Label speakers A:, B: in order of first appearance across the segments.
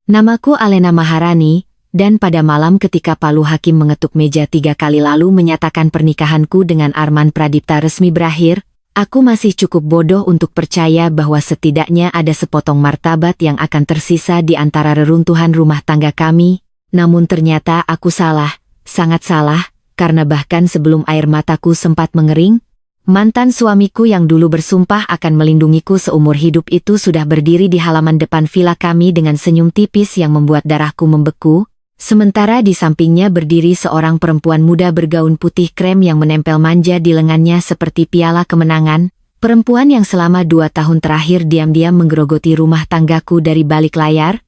A: Namaku Alena Maharani, dan pada malam ketika Palu Hakim mengetuk meja 3 kali lalu menyatakan pernikahanku dengan Arman Pradipta resmi berakhir, aku masih cukup bodoh untuk percaya bahwa setidaknya ada sepotong martabat yang akan tersisa di antara reruntuhan rumah tangga kami. Namun ternyata aku salah, sangat salah, karena bahkan sebelum air mataku sempat mengering, mantan suamiku yang dulu bersumpah akan melindungiku seumur hidup itu sudah berdiri di halaman depan villa kami dengan senyum tipis yang membuat darahku membeku. Sementara di sampingnya berdiri seorang perempuan muda bergaun putih krem yang menempel manja di lengannya seperti piala kemenangan, perempuan yang selama 2 tahun terakhir diam-diam menggerogoti rumah tanggaku dari balik layar,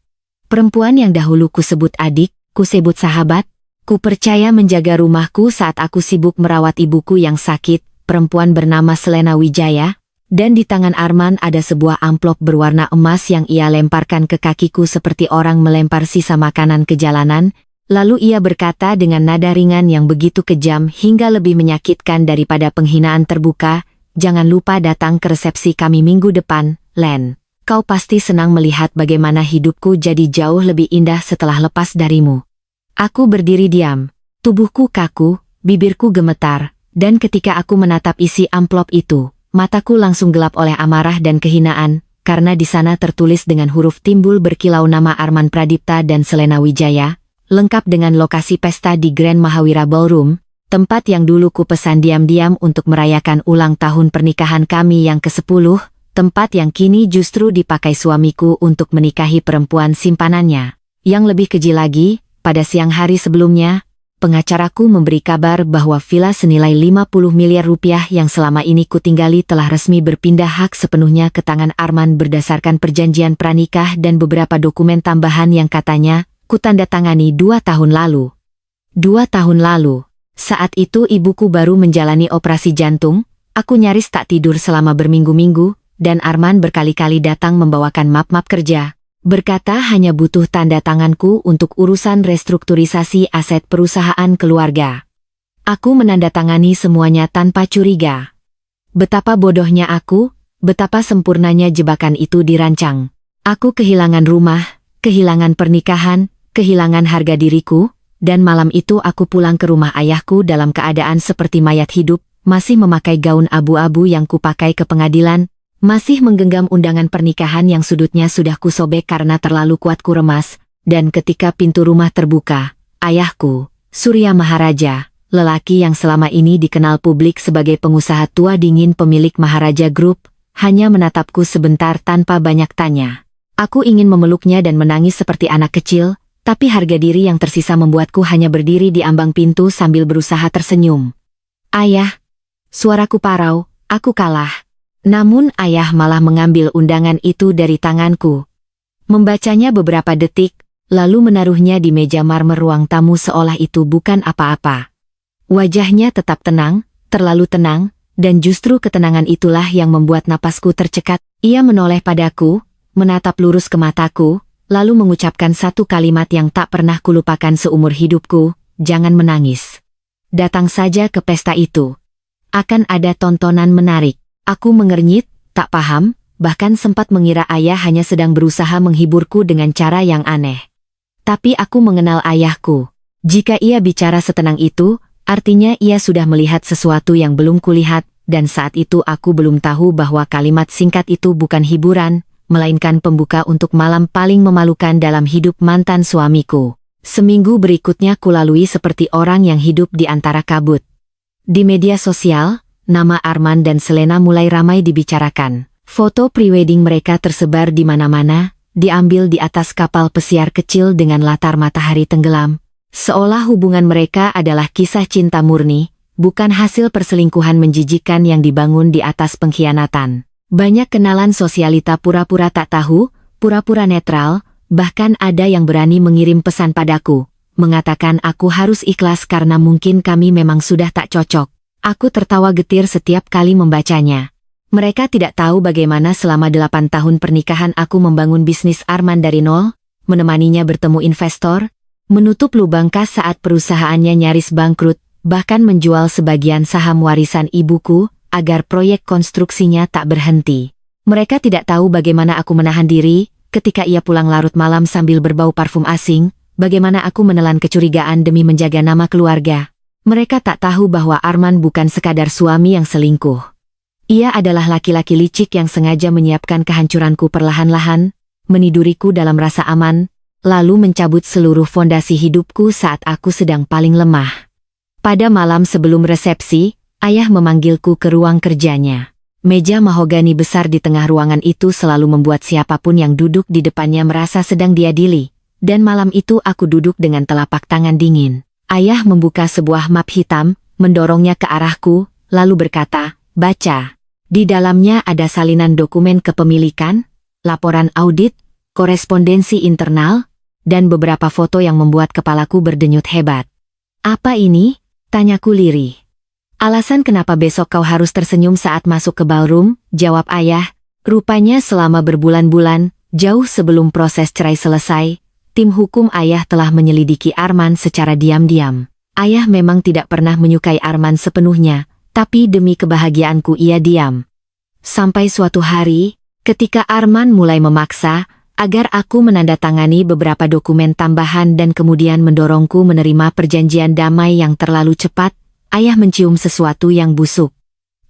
A: perempuan yang dahulu kusebut adik, kusebut sahabat, ku percaya menjaga rumahku saat aku sibuk merawat ibuku yang sakit, perempuan bernama Selena Wijaya. Dan di tangan Arman ada sebuah amplop berwarna emas yang ia lemparkan ke kakiku seperti orang melempar sisa makanan ke jalanan, lalu ia berkata dengan nada ringan yang begitu kejam hingga lebih menyakitkan daripada penghinaan terbuka, "Jangan lupa datang ke resepsi kami minggu depan, Len. Kau pasti senang melihat bagaimana hidupku jadi jauh lebih indah setelah lepas darimu." Aku berdiri diam, tubuhku kaku, bibirku gemetar, dan ketika aku menatap isi amplop itu, mataku langsung gelap oleh amarah dan kehinaan, karena di sana tertulis dengan huruf timbul berkilau nama Arman Pradipta dan Selena Wijaya, lengkap dengan lokasi pesta di Grand Mahawira Ballroom, tempat yang dulu ku pesan diam-diam untuk merayakan ulang tahun pernikahan kami yang ke-10, tempat yang kini justru dipakai suamiku untuk menikahi perempuan simpanannya. Yang lebih keji lagi, pada siang hari sebelumnya, pengacaraku memberi kabar bahwa villa senilai 50 miliar rupiah yang selama ini kutinggali telah resmi berpindah hak sepenuhnya ke tangan Arman berdasarkan perjanjian pranikah dan beberapa dokumen tambahan yang katanya kutandatangani 2 tahun lalu. 2 tahun lalu, saat itu ibuku baru menjalani operasi jantung, aku nyaris tak tidur selama berminggu-minggu, dan Arman berkali-kali datang membawakan map-map kerja. Berkata hanya butuh tanda tanganku untuk urusan restrukturisasi aset perusahaan keluarga. Aku menandatangani semuanya tanpa curiga. Betapa bodohnya aku, betapa sempurnanya jebakan itu dirancang. Aku kehilangan rumah, kehilangan pernikahan, kehilangan harga diriku, dan malam itu aku pulang ke rumah ayahku dalam keadaan seperti mayat hidup, masih memakai gaun abu-abu yang kupakai ke pengadilan, masih menggenggam undangan pernikahan yang sudutnya sudah kusobek karena terlalu kuat kuremas, dan ketika pintu rumah terbuka, ayahku, Surya Maharaja, lelaki yang selama ini dikenal publik sebagai pengusaha tua dingin pemilik Maharaja Group, hanya menatapku sebentar tanpa banyak tanya. Aku ingin memeluknya dan menangis seperti anak kecil, tapi harga diri yang tersisa membuatku hanya berdiri di ambang pintu sambil berusaha tersenyum. "Ayah!" Suaraku parau, aku kalah. Namun ayah malah mengambil undangan itu dari tanganku. Membacanya beberapa detik, lalu menaruhnya di meja marmer ruang tamu seolah itu bukan apa-apa. Wajahnya tetap tenang, terlalu tenang, dan justru ketenangan itulah yang membuat napasku tercekat. Ia menoleh padaku, menatap lurus ke mataku, lalu mengucapkan satu kalimat yang tak pernah kulupakan seumur hidupku, "Jangan menangis. Datang saja ke pesta itu. Akan ada tontonan menarik." Aku mengernyit, tak paham, bahkan sempat mengira ayah hanya sedang berusaha menghiburku dengan cara yang aneh. Tapi aku mengenal ayahku. Jika ia bicara setenang itu, artinya ia sudah melihat sesuatu yang belum kulihat, dan saat itu aku belum tahu bahwa kalimat singkat itu bukan hiburan, melainkan pembuka untuk malam paling memalukan dalam hidup mantan suamiku. Seminggu berikutnya kulalui seperti orang yang hidup di antara kabut. Di media sosial, nama Arman dan Selena mulai ramai dibicarakan. Foto prewedding mereka tersebar di mana-mana, diambil di atas kapal pesiar kecil dengan latar matahari tenggelam. Seolah hubungan mereka adalah kisah cinta murni, bukan hasil perselingkuhan menjijikan yang dibangun di atas pengkhianatan. Banyak kenalan sosialita pura-pura tak tahu, pura-pura netral, bahkan ada yang berani mengirim pesan padaku, mengatakan aku harus ikhlas karena mungkin kami memang sudah tak cocok. Aku tertawa getir setiap kali membacanya. Mereka tidak tahu bagaimana selama 8 tahun pernikahan aku membangun bisnis Arman dari nol, menemaninya bertemu investor, menutup lubang kas saat perusahaannya nyaris bangkrut, bahkan menjual sebagian saham warisan ibuku, agar proyek konstruksinya tak berhenti. Mereka tidak tahu bagaimana aku menahan diri, ketika ia pulang larut malam sambil berbau parfum asing, bagaimana aku menelan kecurigaan demi menjaga nama keluarga. Mereka tak tahu bahwa Arman bukan sekadar suami yang selingkuh. Ia adalah laki-laki licik yang sengaja menyiapkan kehancuranku perlahan-lahan, meniduriku dalam rasa aman, lalu mencabut seluruh fondasi hidupku saat aku sedang paling lemah. Pada malam sebelum resepsi, ayah memanggilku ke ruang kerjanya. Meja mahogani besar di tengah ruangan itu selalu membuat siapapun yang duduk di depannya merasa sedang diadili, dan malam itu aku duduk dengan telapak tangan dingin. Ayah membuka sebuah map hitam, mendorongnya ke arahku, lalu berkata, "Baca." Di dalamnya ada salinan dokumen kepemilikan, laporan audit, korespondensi internal, dan beberapa foto yang membuat kepalaku berdenyut hebat. "Apa ini?" tanyaku lirih. "Alasan kenapa besok kau harus tersenyum saat masuk ke ballroom," jawab ayah. Rupanya selama berbulan-bulan, jauh sebelum proses cerai selesai, tim hukum ayah telah menyelidiki Arman secara diam-diam. Ayah memang tidak pernah menyukai Arman sepenuhnya, tapi demi kebahagiaanku ia diam. Sampai suatu hari, ketika Arman mulai memaksa agar aku menandatangani beberapa dokumen tambahan dan kemudian mendorongku menerima perjanjian damai yang terlalu cepat, ayah mencium sesuatu yang busuk.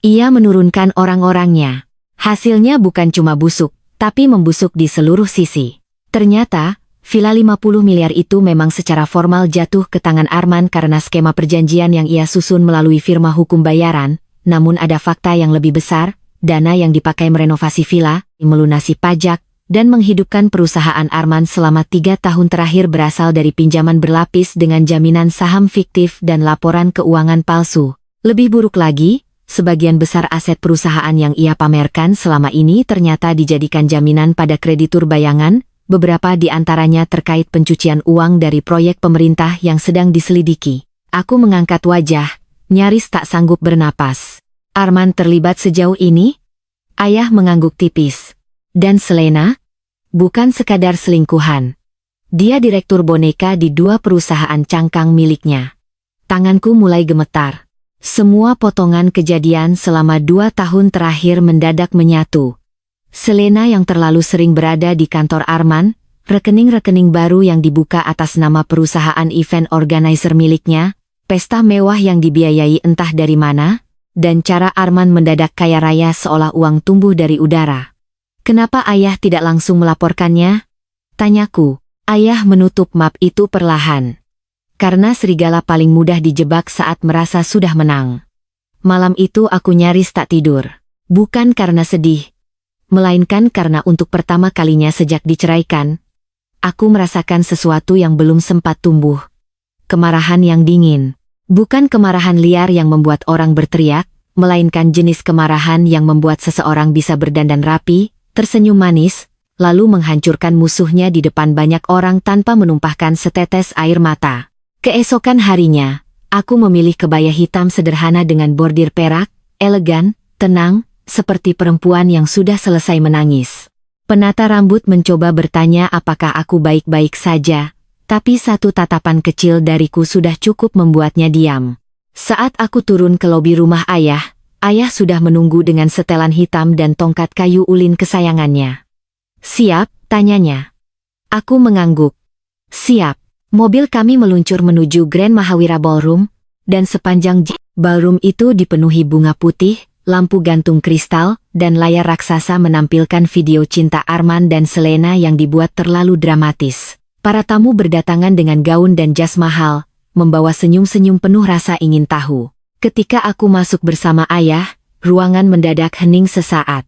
A: Ia menurunkan orang-orangnya. Hasilnya bukan cuma busuk, tapi membusuk di seluruh sisi. Ternyata, villa 50 miliar itu memang secara formal jatuh ke tangan Arman karena skema perjanjian yang ia susun melalui firma hukum bayaran, namun ada fakta yang lebih besar, dana yang dipakai merenovasi villa, melunasi pajak, dan menghidupkan perusahaan Arman selama 3 tahun terakhir berasal dari pinjaman berlapis dengan jaminan saham fiktif dan laporan keuangan palsu. Lebih buruk lagi, sebagian besar aset perusahaan yang ia pamerkan selama ini ternyata dijadikan jaminan pada kreditur bayangan, beberapa di antaranya terkait pencucian uang dari proyek pemerintah yang sedang diselidiki. Aku mengangkat wajah, nyaris tak sanggup bernapas. Arman terlibat sejauh ini? Ayah mengangguk tipis. Dan Selena? Bukan sekadar selingkuhan. Dia direktur boneka di 2 perusahaan cangkang miliknya. Tanganku mulai gemetar. Semua potongan kejadian selama 2 tahun terakhir mendadak menyatu. Selena yang terlalu sering berada di kantor Arman, rekening-rekening baru yang dibuka atas nama perusahaan event organizer miliknya, pesta mewah yang dibiayai entah dari mana, dan cara Arman mendadak kaya raya seolah uang tumbuh dari udara. "Kenapa ayah tidak langsung melaporkannya?" tanyaku. Ayah menutup map itu perlahan. Karena serigala paling mudah dijebak saat merasa sudah menang. Malam itu aku nyaris tak tidur. Bukan karena sedih, melainkan karena untuk pertama kalinya sejak diceraikan, aku merasakan sesuatu yang belum sempat tumbuh. Kemarahan yang dingin. Bukan kemarahan liar yang membuat orang berteriak, melainkan jenis kemarahan yang membuat seseorang bisa berdandan rapi, tersenyum manis, lalu menghancurkan musuhnya di depan banyak orang tanpa menumpahkan setetes air mata. Keesokan harinya, aku memilih kebaya hitam sederhana dengan bordir perak, elegan, tenang, seperti perempuan yang sudah selesai menangis. Penata rambut mencoba bertanya apakah aku baik-baik saja, tapi satu tatapan kecil dariku sudah cukup membuatnya diam. Saat aku turun ke lobi rumah ayah sudah menunggu dengan setelan hitam dan tongkat kayu ulin kesayangannya. "Siap?" tanyanya. Aku mengangguk. "Siap." Mobil kami meluncur menuju Grand Mahawira Ballroom, dan sepanjang ballroom itu dipenuhi bunga putih, lampu gantung kristal, dan layar raksasa menampilkan video cinta Arman dan Selena yang dibuat terlalu dramatis. Para tamu berdatangan dengan gaun dan jas mahal, membawa senyum-senyum penuh rasa ingin tahu. Ketika aku masuk bersama ayah, ruangan mendadak hening sesaat.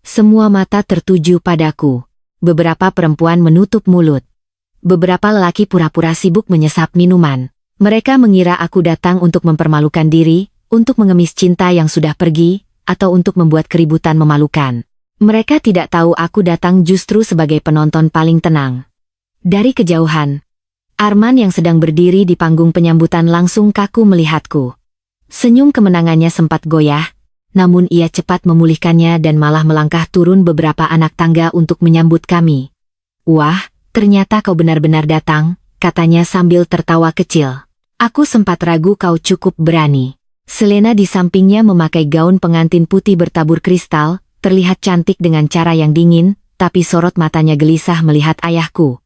A: Semua mata tertuju padaku. Beberapa perempuan menutup mulut. Beberapa lelaki pura-pura sibuk menyesap minuman. Mereka mengira aku datang untuk mempermalukan diri, untuk mengemis cinta yang sudah pergi, atau untuk membuat keributan memalukan. Mereka tidak tahu aku datang justru sebagai penonton paling tenang. Dari kejauhan, Arman yang sedang berdiri di panggung penyambutan langsung kaku melihatku. Senyum kemenangannya sempat goyah, namun ia cepat memulihkannya dan malah melangkah turun beberapa anak tangga untuk menyambut kami. "Wah, ternyata kau benar-benar datang," katanya sambil tertawa kecil. "Aku sempat ragu kau cukup berani." Selena di sampingnya memakai gaun pengantin putih bertabur kristal, terlihat cantik dengan cara yang dingin, tapi sorot matanya gelisah melihat ayahku.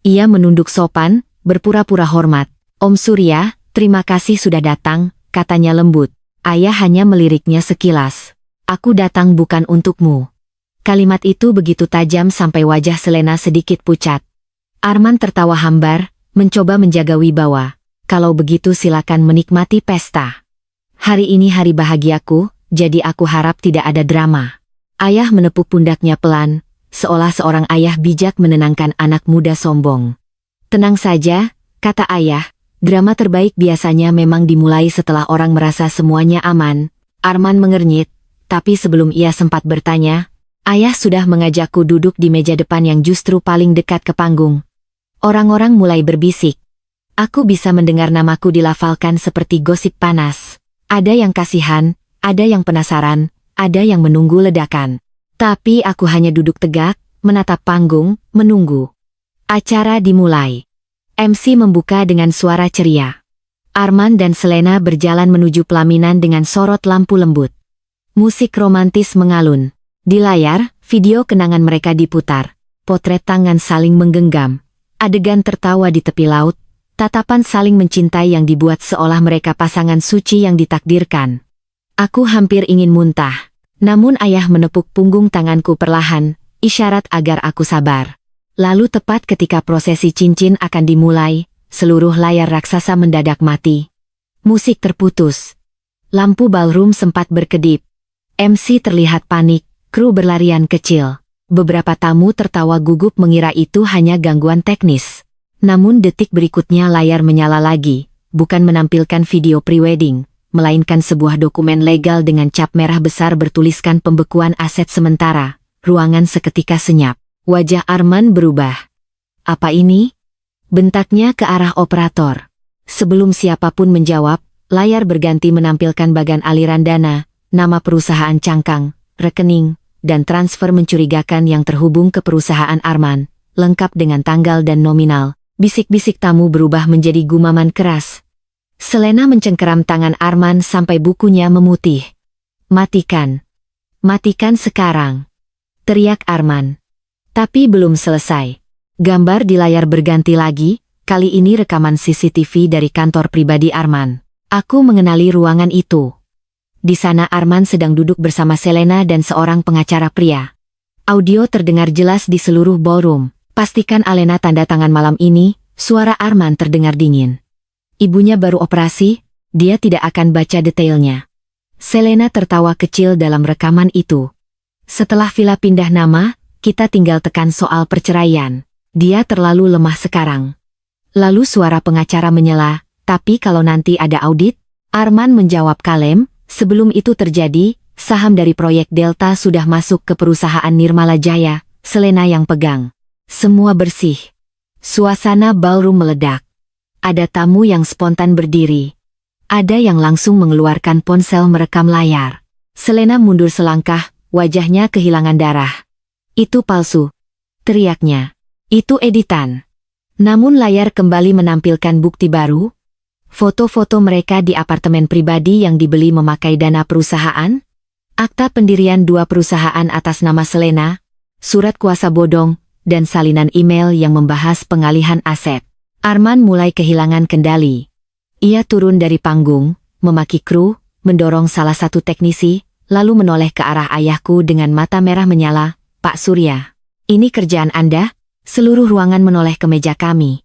A: Ia menunduk sopan, berpura-pura hormat. Om Surya, terima kasih sudah datang, katanya lembut. Ayah hanya meliriknya sekilas. Aku datang bukan untukmu. Kalimat itu begitu tajam sampai wajah Selena sedikit pucat. Arman tertawa hambar, mencoba menjaga wibawa. Kalau begitu silakan menikmati pesta. Hari ini hari bahagiaku, jadi aku harap tidak ada drama. Ayah menepuk pundaknya pelan, seolah seorang ayah bijak menenangkan anak muda sombong. Tenang saja, kata ayah, drama terbaik biasanya memang dimulai setelah orang merasa semuanya aman. Arman mengernyit, tapi sebelum ia sempat bertanya, ayah sudah mengajakku duduk di meja depan yang justru paling dekat ke panggung. Orang-orang mulai berbisik. Aku bisa mendengar namaku dilafalkan seperti gosip panas. Ada yang kasihan, ada yang penasaran, ada yang menunggu ledakan. Tapi aku hanya duduk tegak, menatap panggung, menunggu. Acara dimulai. MC membuka dengan suara ceria. Arman dan Selena berjalan menuju pelaminan dengan sorot lampu lembut. Musik romantis mengalun. Di layar, video kenangan mereka diputar. Potret tangan saling menggenggam. Adegan tertawa di tepi laut. Tatapan saling mencintai yang dibuat seolah mereka pasangan suci yang ditakdirkan. Aku hampir ingin muntah. Namun ayah menepuk punggung tanganku perlahan, isyarat agar aku sabar. Lalu tepat ketika prosesi cincin akan dimulai, seluruh layar raksasa mendadak mati. Musik terputus. Lampu ballroom sempat berkedip. MC terlihat panik, kru berlarian kecil. Beberapa tamu tertawa gugup mengira itu hanya gangguan teknis. Namun detik berikutnya layar menyala lagi, bukan menampilkan video prewedding, melainkan sebuah dokumen legal dengan cap merah besar bertuliskan pembekuan aset sementara. Ruangan seketika senyap. Wajah Arman berubah. Apa ini? Bentaknya ke arah operator. Sebelum siapapun menjawab, layar berganti menampilkan bagan aliran dana, nama perusahaan cangkang, rekening, dan transfer mencurigakan yang terhubung ke perusahaan Arman, lengkap dengan tanggal dan nominal. Bisik-bisik tamu berubah menjadi gumaman keras. Selena mencengkeram tangan Arman sampai bukunya memutih. Matikan. Matikan sekarang. Teriak Arman. Tapi belum selesai. Gambar di layar berganti lagi, kali ini rekaman CCTV dari kantor pribadi Arman. Aku mengenali ruangan itu. Di sana Arman sedang duduk bersama Selena dan seorang pengacara pria. Audio terdengar jelas di seluruh ballroom. Pastikan Alena tanda tangan malam ini, suara Arman terdengar dingin. Ibunya baru operasi, dia tidak akan baca detailnya. Selena tertawa kecil dalam rekaman itu. Setelah villa pindah nama, kita tinggal tekan soal perceraian. Dia terlalu lemah sekarang. Lalu suara pengacara menyela, tapi kalau nanti ada audit, Arman menjawab kalem, sebelum itu terjadi, saham dari proyek Delta sudah masuk ke perusahaan Nirmala Jaya, Selena yang pegang. Semua bersih. Suasana ballroom meledak. Ada tamu yang spontan berdiri. Ada yang langsung mengeluarkan ponsel merekam layar. Selena mundur selangkah, wajahnya kehilangan darah. Itu palsu. Teriaknya. Itu editan. Namun layar kembali menampilkan bukti baru. Foto-foto mereka di apartemen pribadi yang dibeli memakai dana perusahaan. Akta pendirian 2 perusahaan atas nama Selena. Surat kuasa bodong. Dan salinan email yang membahas pengalihan aset. Arman mulai kehilangan kendali. Ia turun dari panggung, memaki kru, mendorong salah satu teknisi, lalu menoleh ke arah ayahku dengan mata merah menyala. Pak Surya, ini kerjaan Anda? Seluruh ruangan menoleh ke meja kami.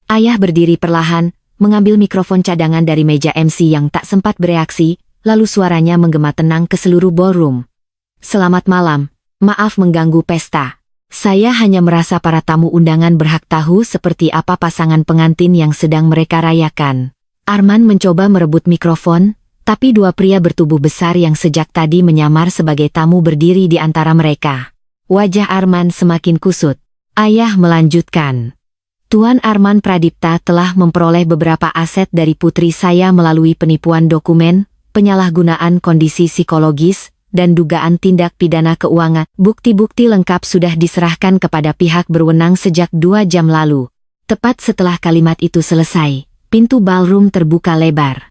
A: Ayah berdiri perlahan, mengambil mikrofon cadangan dari meja MC yang tak sempat bereaksi, lalu suaranya menggema tenang ke seluruh ballroom. Selamat malam, maaf mengganggu pesta. Saya hanya merasa para tamu undangan berhak tahu seperti apa pasangan pengantin yang sedang mereka rayakan. Arman mencoba merebut mikrofon, tapi 2 pria bertubuh besar yang sejak tadi menyamar sebagai tamu berdiri di antara mereka. Wajah Arman semakin kusut. Ayah melanjutkan. Tuan Arman Pradipta telah memperoleh beberapa aset dari putri saya melalui penipuan dokumen, penyalahgunaan kondisi psikologis, dan dugaan tindak pidana keuangan. Bukti-bukti lengkap sudah diserahkan kepada pihak berwenang sejak 2 jam lalu. Tepat setelah kalimat itu selesai, pintu ballroom terbuka lebar.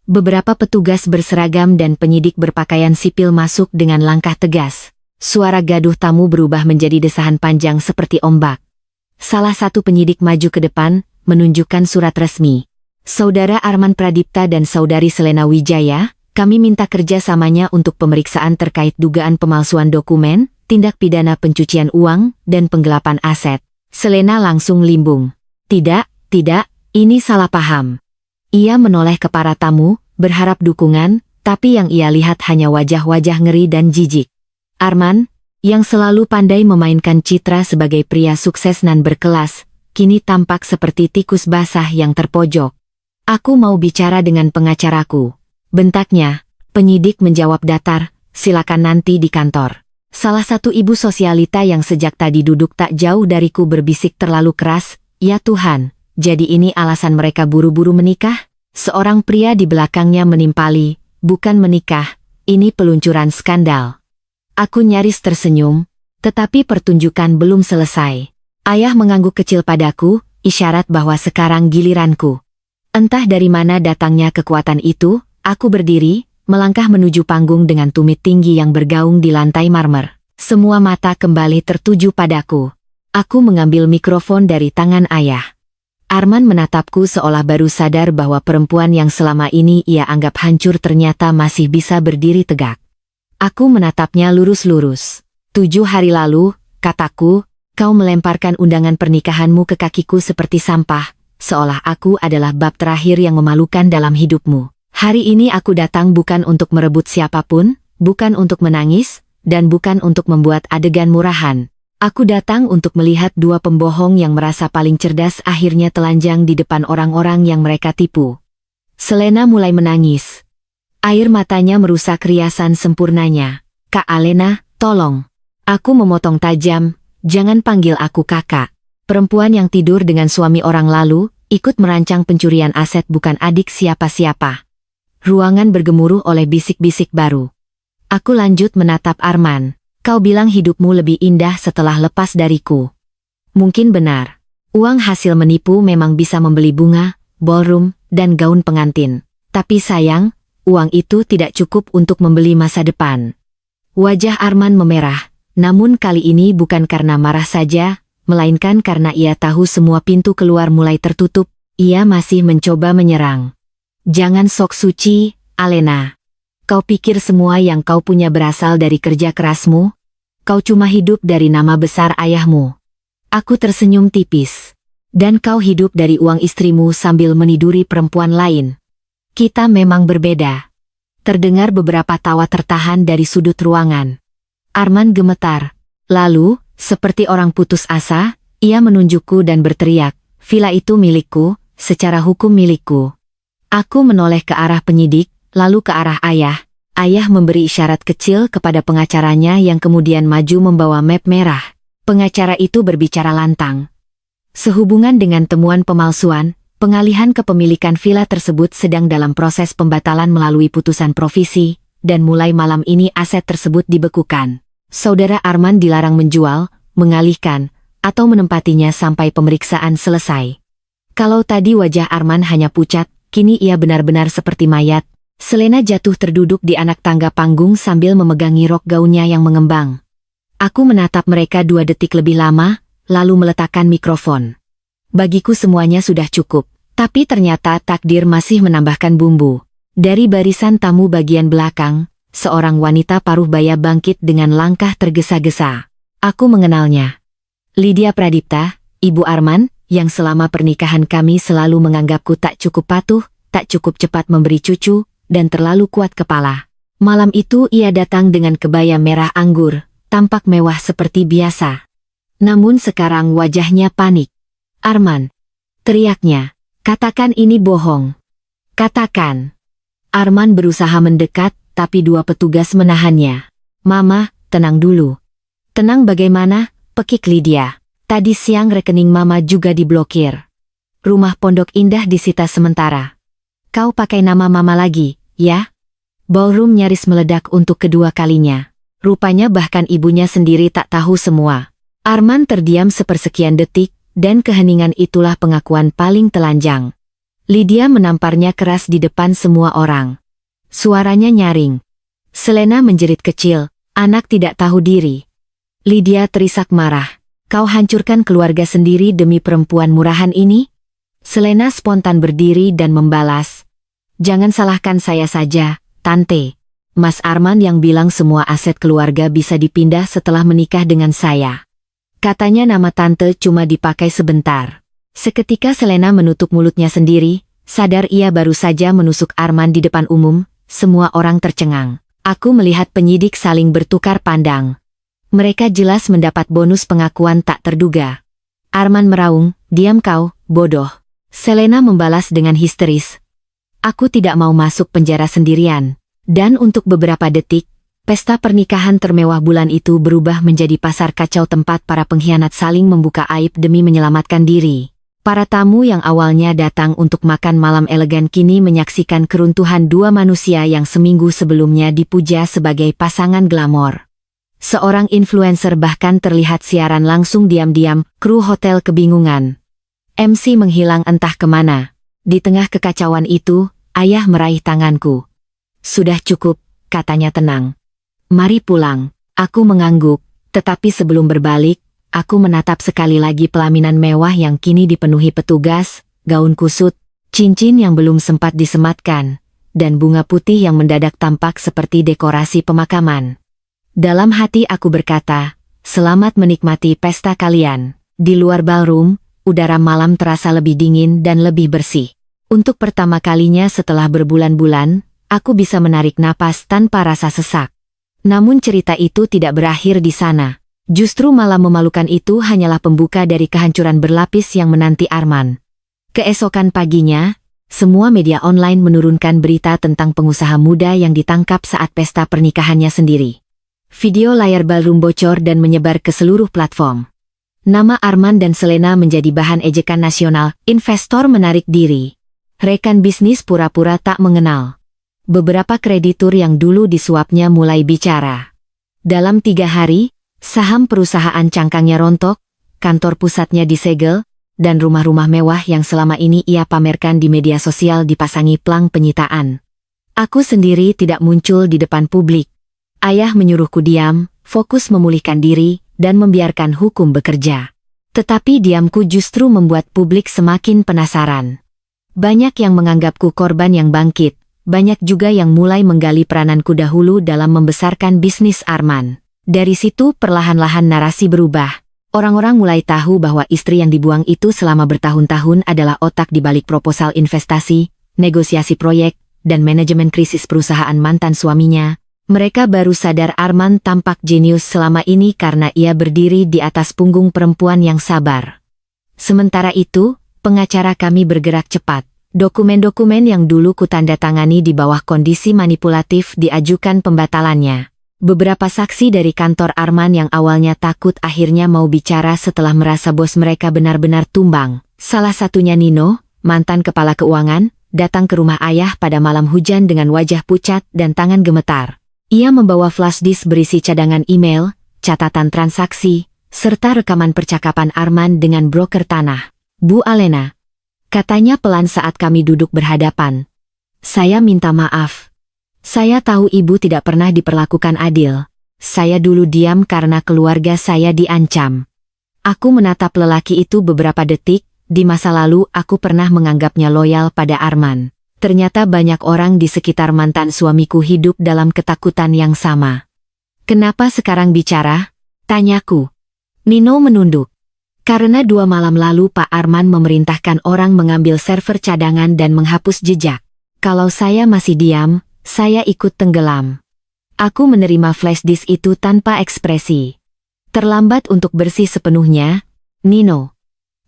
A: Beberapa petugas berseragam dan penyidik berpakaian sipil masuk dengan langkah tegas. Suara gaduh tamu berubah menjadi desahan panjang seperti ombak. Salah satu penyidik maju ke depan, menunjukkan surat resmi. Saudara Arman Pradipta dan Saudari Selena Wijaya, kami minta kerjasamanya untuk pemeriksaan terkait dugaan pemalsuan dokumen, tindak pidana pencucian uang, dan penggelapan aset. Selena langsung limbung. Tidak, ini salah paham. Ia menoleh ke para tamu, berharap dukungan, tapi yang ia lihat hanya wajah-wajah ngeri dan jijik. Arman, yang selalu pandai memainkan citra sebagai pria sukses nan berkelas, kini tampak seperti tikus basah yang terpojok. Aku mau bicara dengan pengacaraku. Bentaknya. Penyidik menjawab datar, silakan nanti di kantor. Salah satu ibu sosialita yang sejak tadi duduk tak jauh dariku berbisik terlalu keras, ya Tuhan, jadi ini alasan mereka buru-buru menikah? Seorang pria di belakangnya menimpali, bukan menikah, ini peluncuran skandal. Aku nyaris tersenyum, tetapi pertunjukan belum selesai. Ayah mengangguk kecil padaku, isyarat bahwa sekarang giliranku. Entah dari mana datangnya kekuatan itu, aku berdiri, melangkah menuju panggung dengan tumit tinggi yang bergaung di lantai marmer. Semua mata kembali tertuju padaku. Aku mengambil mikrofon dari tangan ayah. Arman menatapku seolah baru sadar bahwa perempuan yang selama ini ia anggap hancur ternyata masih bisa berdiri tegak. Aku menatapnya lurus-lurus. 7 hari lalu, kataku, kau melemparkan undangan pernikahanmu ke kakiku seperti sampah, seolah aku adalah bab terakhir yang memalukan dalam hidupmu. Hari ini aku datang bukan untuk merebut siapapun, bukan untuk menangis, dan bukan untuk membuat adegan murahan. Aku datang untuk melihat 2 pembohong yang merasa paling cerdas akhirnya telanjang di depan orang-orang yang mereka tipu. Selena mulai menangis. Air matanya merusak riasan sempurnanya. Kak Alena, tolong. Aku memotong tajam, jangan panggil aku kakak. Perempuan yang tidur dengan suami orang lalu, ikut merancang pencurian aset bukan adik siapa-siapa. Ruangan bergemuruh oleh bisik-bisik baru. Aku lanjut menatap Arman. Kau bilang hidupmu lebih indah setelah lepas dariku. Mungkin benar. Uang hasil menipu memang bisa membeli bunga, ballroom, dan gaun pengantin. Tapi sayang, uang itu tidak cukup untuk membeli masa depan. Wajah Arman memerah, namun kali ini bukan karena marah saja, melainkan karena ia tahu semua pintu keluar mulai tertutup, ia masih mencoba menyerang. Jangan sok suci, Alena. Kau pikir semua yang kau punya berasal dari kerja kerasmu? Kau cuma hidup dari nama besar ayahmu. Aku tersenyum tipis. Dan kau hidup dari uang istrimu sambil meniduri perempuan lain. Kita memang berbeda. Terdengar beberapa tawa tertahan dari sudut ruangan. Arman gemetar. Lalu, seperti orang putus asa, ia menunjukku dan berteriak, villa itu milikku, secara hukum milikku. Aku menoleh ke arah penyidik, lalu ke arah ayah. Ayah memberi isyarat kecil kepada pengacaranya yang kemudian maju membawa map merah. Pengacara itu berbicara lantang. Sehubungan dengan temuan pemalsuan, pengalihan kepemilikan villa tersebut sedang dalam proses pembatalan melalui putusan provisi, dan mulai malam ini aset tersebut dibekukan. Saudara Arman dilarang menjual, mengalihkan, atau menempatinya sampai pemeriksaan selesai. Kalau tadi wajah Arman hanya pucat, kini ia benar-benar seperti mayat. Selena jatuh terduduk di anak tangga panggung sambil memegangi rok gaunnya yang mengembang. Aku menatap mereka 2 detik lebih lama, lalu meletakkan mikrofon. Bagiku semuanya sudah cukup, tapi ternyata takdir masih menambahkan bumbu. Dari barisan tamu bagian belakang, seorang wanita paruh baya bangkit dengan langkah tergesa-gesa. Aku mengenalnya. Lydia Pradipta, Ibu Arman, yang selama pernikahan kami selalu menganggapku tak cukup patuh, tak cukup cepat memberi cucu, dan terlalu kuat kepala. Malam itu ia datang dengan kebaya merah anggur, tampak mewah seperti biasa. Namun sekarang wajahnya panik. Arman, teriaknya, katakan ini bohong. Katakan. Arman berusaha mendekat, tapi 2 petugas menahannya. Mama, tenang dulu. Tenang bagaimana, pekik Lydia. Tadi siang rekening Mama juga diblokir. Rumah Pondok Indah disita sementara. Kau pakai nama Mama lagi, ya? Ballroom nyaris meledak untuk kedua kalinya. Rupanya bahkan ibunya sendiri tak tahu semua. Arman terdiam sepersekian detik, dan keheningan itulah pengakuan paling telanjang. Lydia menamparnya keras di depan semua orang. Suaranya nyaring. Selena menjerit kecil, Anak tidak tahu diri. Lydia terisak marah. Kau hancurkan keluarga sendiri demi perempuan murahan ini? Selena spontan berdiri dan membalas. Jangan salahkan saya saja, Tante. Mas Arman yang bilang semua aset keluarga bisa dipindah setelah menikah dengan saya. Katanya nama Tante cuma dipakai sebentar. Seketika Selena menutup mulutnya sendiri, sadar ia baru saja menusuk Arman di depan umum, semua orang tercengang. Aku melihat penyidik saling bertukar pandang. Mereka jelas mendapat bonus pengakuan tak terduga. Arman meraung, diam kau, bodoh. Selena membalas dengan histeris. Aku tidak mau masuk penjara sendirian. Dan untuk beberapa detik, pesta pernikahan termewah bulan itu berubah menjadi pasar kacau tempat para pengkhianat saling membuka aib demi menyelamatkan diri. Para tamu yang awalnya datang untuk makan malam elegan kini menyaksikan keruntuhan dua manusia yang seminggu sebelumnya dipuja sebagai pasangan glamor. Seorang influencer bahkan terlihat siaran langsung diam-diam, kru hotel kebingungan. MC menghilang entah kemana. Di tengah kekacauan itu, ayah meraih tanganku. Sudah cukup, katanya tenang. Mari pulang. Aku mengangguk, tetapi sebelum berbalik, aku menatap sekali lagi pelaminan mewah yang kini dipenuhi petugas, gaun kusut, cincin yang belum sempat disematkan, dan bunga putih yang mendadak tampak seperti dekorasi pemakaman. Dalam hati aku berkata, selamat menikmati pesta kalian. Di luar ballroom, udara malam terasa lebih dingin dan lebih bersih. Untuk pertama kalinya setelah berbulan-bulan, aku bisa menarik napas tanpa rasa sesak. Namun cerita itu tidak berakhir di sana. Justru malam memalukan itu hanyalah pembuka dari kehancuran berlapis yang menanti Arman. Keesokan paginya, semua media online menurunkan berita tentang pengusaha muda yang ditangkap saat pesta pernikahannya sendiri. Video layar ballroom bocor dan menyebar ke seluruh platform. Nama Arman dan Selena menjadi bahan ejekan nasional, investor menarik diri. Rekan bisnis pura-pura tak mengenal. Beberapa kreditur yang dulu disuapnya mulai bicara. Dalam 3 hari, saham perusahaan cangkangnya rontok, kantor pusatnya disegel, dan rumah-rumah mewah yang selama ini ia pamerkan di media sosial dipasangi plang penyitaan. Aku sendiri tidak muncul di depan publik. Ayah menyuruhku diam, fokus memulihkan diri, dan membiarkan hukum bekerja. Tetapi diamku justru membuat publik semakin penasaran. Banyak yang menganggapku korban yang bangkit, banyak juga yang mulai menggali perananku dahulu dalam membesarkan bisnis Arman. Dari situ perlahan-lahan narasi berubah. Orang-orang mulai tahu bahwa istri yang dibuang itu selama bertahun-tahun adalah otak di balik proposal investasi, negosiasi proyek, dan manajemen krisis perusahaan mantan suaminya. Mereka baru sadar Arman tampak jenius selama ini karena ia berdiri di atas punggung perempuan yang sabar. Sementara itu, pengacara kami bergerak cepat. Dokumen-dokumen yang dulu kutandatangani di bawah kondisi manipulatif diajukan pembatalannya. Beberapa saksi dari kantor Arman yang awalnya takut akhirnya mau bicara setelah merasa bos mereka benar-benar tumbang. Salah satunya Nino, mantan kepala keuangan, datang ke rumah ayah pada malam hujan dengan wajah pucat dan tangan gemetar. Ia membawa flash disk berisi cadangan email, catatan transaksi, serta rekaman percakapan Arman dengan broker tanah. Bu Alena, katanya pelan saat kami duduk berhadapan. Saya minta maaf. Saya tahu ibu tidak pernah diperlakukan adil. Saya dulu diam karena keluarga saya diancam. Aku menatap lelaki itu beberapa detik, di masa lalu aku pernah menganggapnya loyal pada Arman. Ternyata banyak orang di sekitar mantan suamiku hidup dalam ketakutan yang sama. Kenapa sekarang bicara? Tanyaku. Nino menunduk. Karena 2 malam lalu Pak Arman memerintahkan orang mengambil server cadangan dan menghapus jejak. Kalau saya masih diam, saya ikut tenggelam. Aku menerima flash disk itu tanpa ekspresi. Terlambat untuk bersih sepenuhnya, Nino.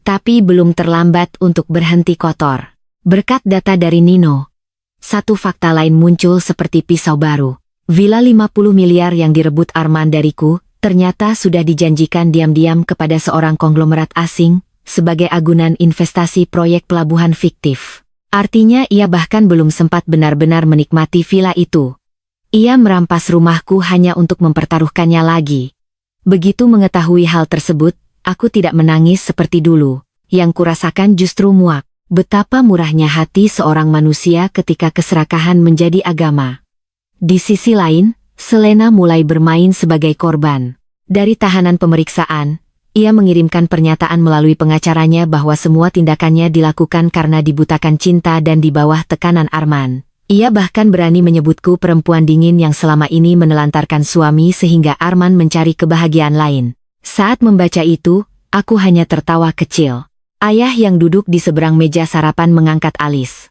A: Tapi belum terlambat untuk berhenti kotor. Berkat data dari Nino, satu fakta lain muncul seperti pisau baru. Villa 50 miliar yang direbut Arman dariku, ternyata sudah dijanjikan diam-diam kepada seorang konglomerat asing, sebagai agunan investasi proyek pelabuhan fiktif. Artinya ia bahkan belum sempat benar-benar menikmati villa itu. Ia merampas rumahku hanya untuk mempertaruhkannya lagi. Begitu mengetahui hal tersebut, aku tidak menangis seperti dulu. Yang kurasakan justru muak. Betapa murahnya hati seorang manusia ketika keserakahan menjadi agama. Di sisi lain, Selena mulai bermain sebagai korban. Dari tahanan pemeriksaan, ia mengirimkan pernyataan melalui pengacaranya bahwa semua tindakannya dilakukan karena dibutakan cinta dan di bawah tekanan Arman. Ia bahkan berani menyebutku perempuan dingin yang selama ini menelantarkan suami sehingga Arman mencari kebahagiaan lain. Saat membaca itu, aku hanya tertawa kecil. Ayah yang duduk di seberang meja sarapan mengangkat alis.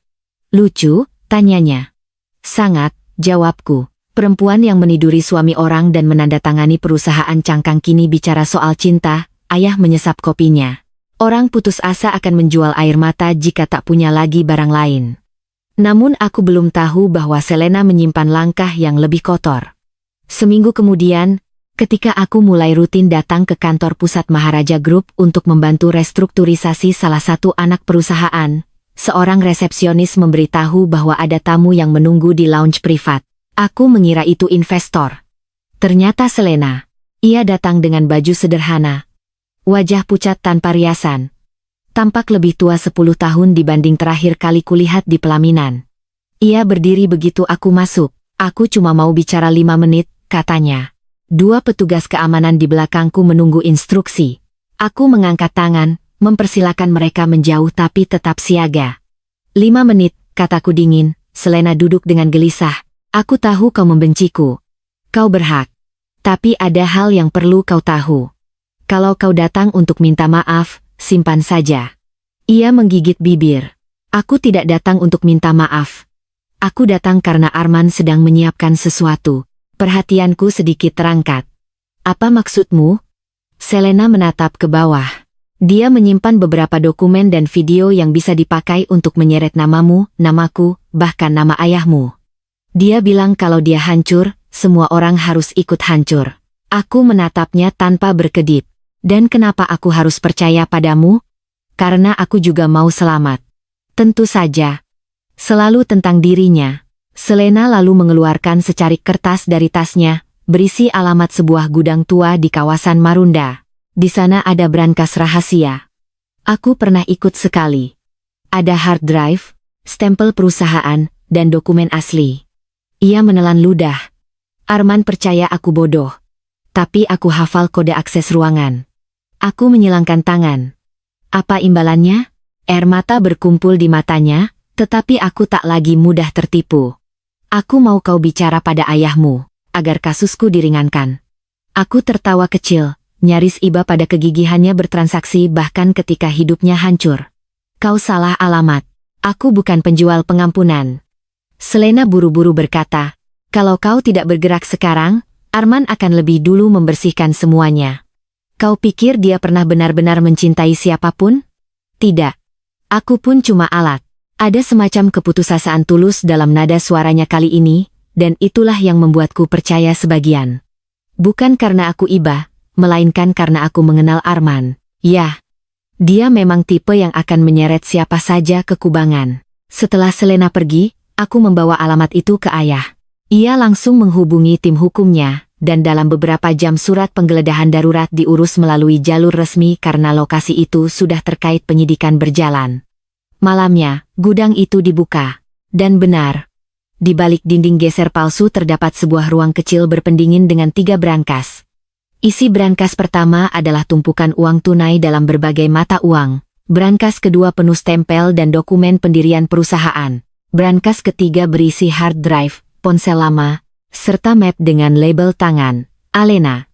A: Lucu, tanyanya. Sangat, jawabku. Perempuan yang meniduri suami orang dan menandatangani perusahaan cangkang kini bicara soal cinta, ayah menyesap kopinya. Orang putus asa akan menjual air mata jika tak punya lagi barang lain. Namun aku belum tahu bahwa Selena menyimpan langkah yang lebih kotor. Seminggu kemudian, ketika aku mulai rutin datang ke kantor pusat Maharaja Group untuk membantu restrukturisasi salah satu anak perusahaan, seorang resepsionis memberitahu bahwa ada tamu yang menunggu di lounge privat. Aku mengira itu investor. Ternyata Selena. Ia datang dengan baju sederhana. Wajah pucat tanpa riasan. Tampak lebih tua 10 tahun dibanding terakhir kali kulihat di pelaminan. Ia berdiri begitu aku masuk. Aku cuma mau bicara 5 menit, katanya. 2 petugas keamanan di belakangku menunggu instruksi. Aku mengangkat tangan, mempersilakan mereka menjauh tapi tetap siaga. 5 menit, kataku dingin. Selena duduk dengan gelisah. Aku tahu kau membenciku. Kau berhak. Tapi ada hal yang perlu kau tahu. Kalau kau datang untuk minta maaf, simpan saja. Ia menggigit bibir. Aku tidak datang untuk minta maaf. Aku datang karena Arman sedang menyiapkan sesuatu. Perhatianku sedikit terangkat. Apa maksudmu? Selena menatap ke bawah. Dia menyimpan beberapa dokumen dan video yang bisa dipakai untuk menyeret namamu, namaku, bahkan nama ayahmu. Dia bilang kalau dia hancur, semua orang harus ikut hancur. Aku menatapnya tanpa berkedip. Dan kenapa aku harus percaya padamu? Karena aku juga mau selamat. Tentu saja. Selalu tentang dirinya. Selena lalu mengeluarkan secarik kertas dari tasnya, berisi alamat sebuah gudang tua di kawasan Marunda. Di sana ada brankas rahasia. Aku pernah ikut sekali. Ada hard drive, stempel perusahaan, dan dokumen asli. Ia menelan ludah. Arman percaya aku bodoh. Tapi aku hafal kode akses ruangan. Aku menyilangkan tangan. Apa imbalannya? Air mata berkumpul di matanya, tetapi aku tak lagi mudah tertipu. Aku mau kau bicara pada ayahmu, agar kasusku diringankan. Aku tertawa kecil, nyaris iba pada kegigihannya bertransaksi bahkan ketika hidupnya hancur. Kau salah alamat. Aku bukan penjual pengampunan. Selena buru-buru berkata, kalau kau tidak bergerak sekarang, Arman akan lebih dulu membersihkan semuanya. Kau pikir dia pernah benar-benar mencintai siapapun? Tidak. Aku pun cuma alat. Ada semacam keputusasaan tulus dalam nada suaranya kali ini, dan itulah yang membuatku percaya sebagian. Bukan karena aku iba, melainkan karena aku mengenal Arman. Ya, dia memang tipe yang akan menyeret siapa saja ke kubangan. Setelah Selena pergi, aku membawa alamat itu ke ayah. Ia langsung menghubungi tim hukumnya. Dan dalam beberapa jam surat penggeledahan darurat diurus melalui jalur resmi karena lokasi itu sudah terkait penyidikan berjalan. Malamnya, gudang itu dibuka. Dan benar. Di balik dinding geser palsu terdapat sebuah ruang kecil berpendingin dengan 3 brankas. Isi brankas pertama adalah tumpukan uang tunai dalam berbagai mata uang. Brankas kedua penuh stempel dan dokumen pendirian perusahaan. Brankas ketiga berisi hard drive, ponsel lama, serta map dengan label tangan, Alena.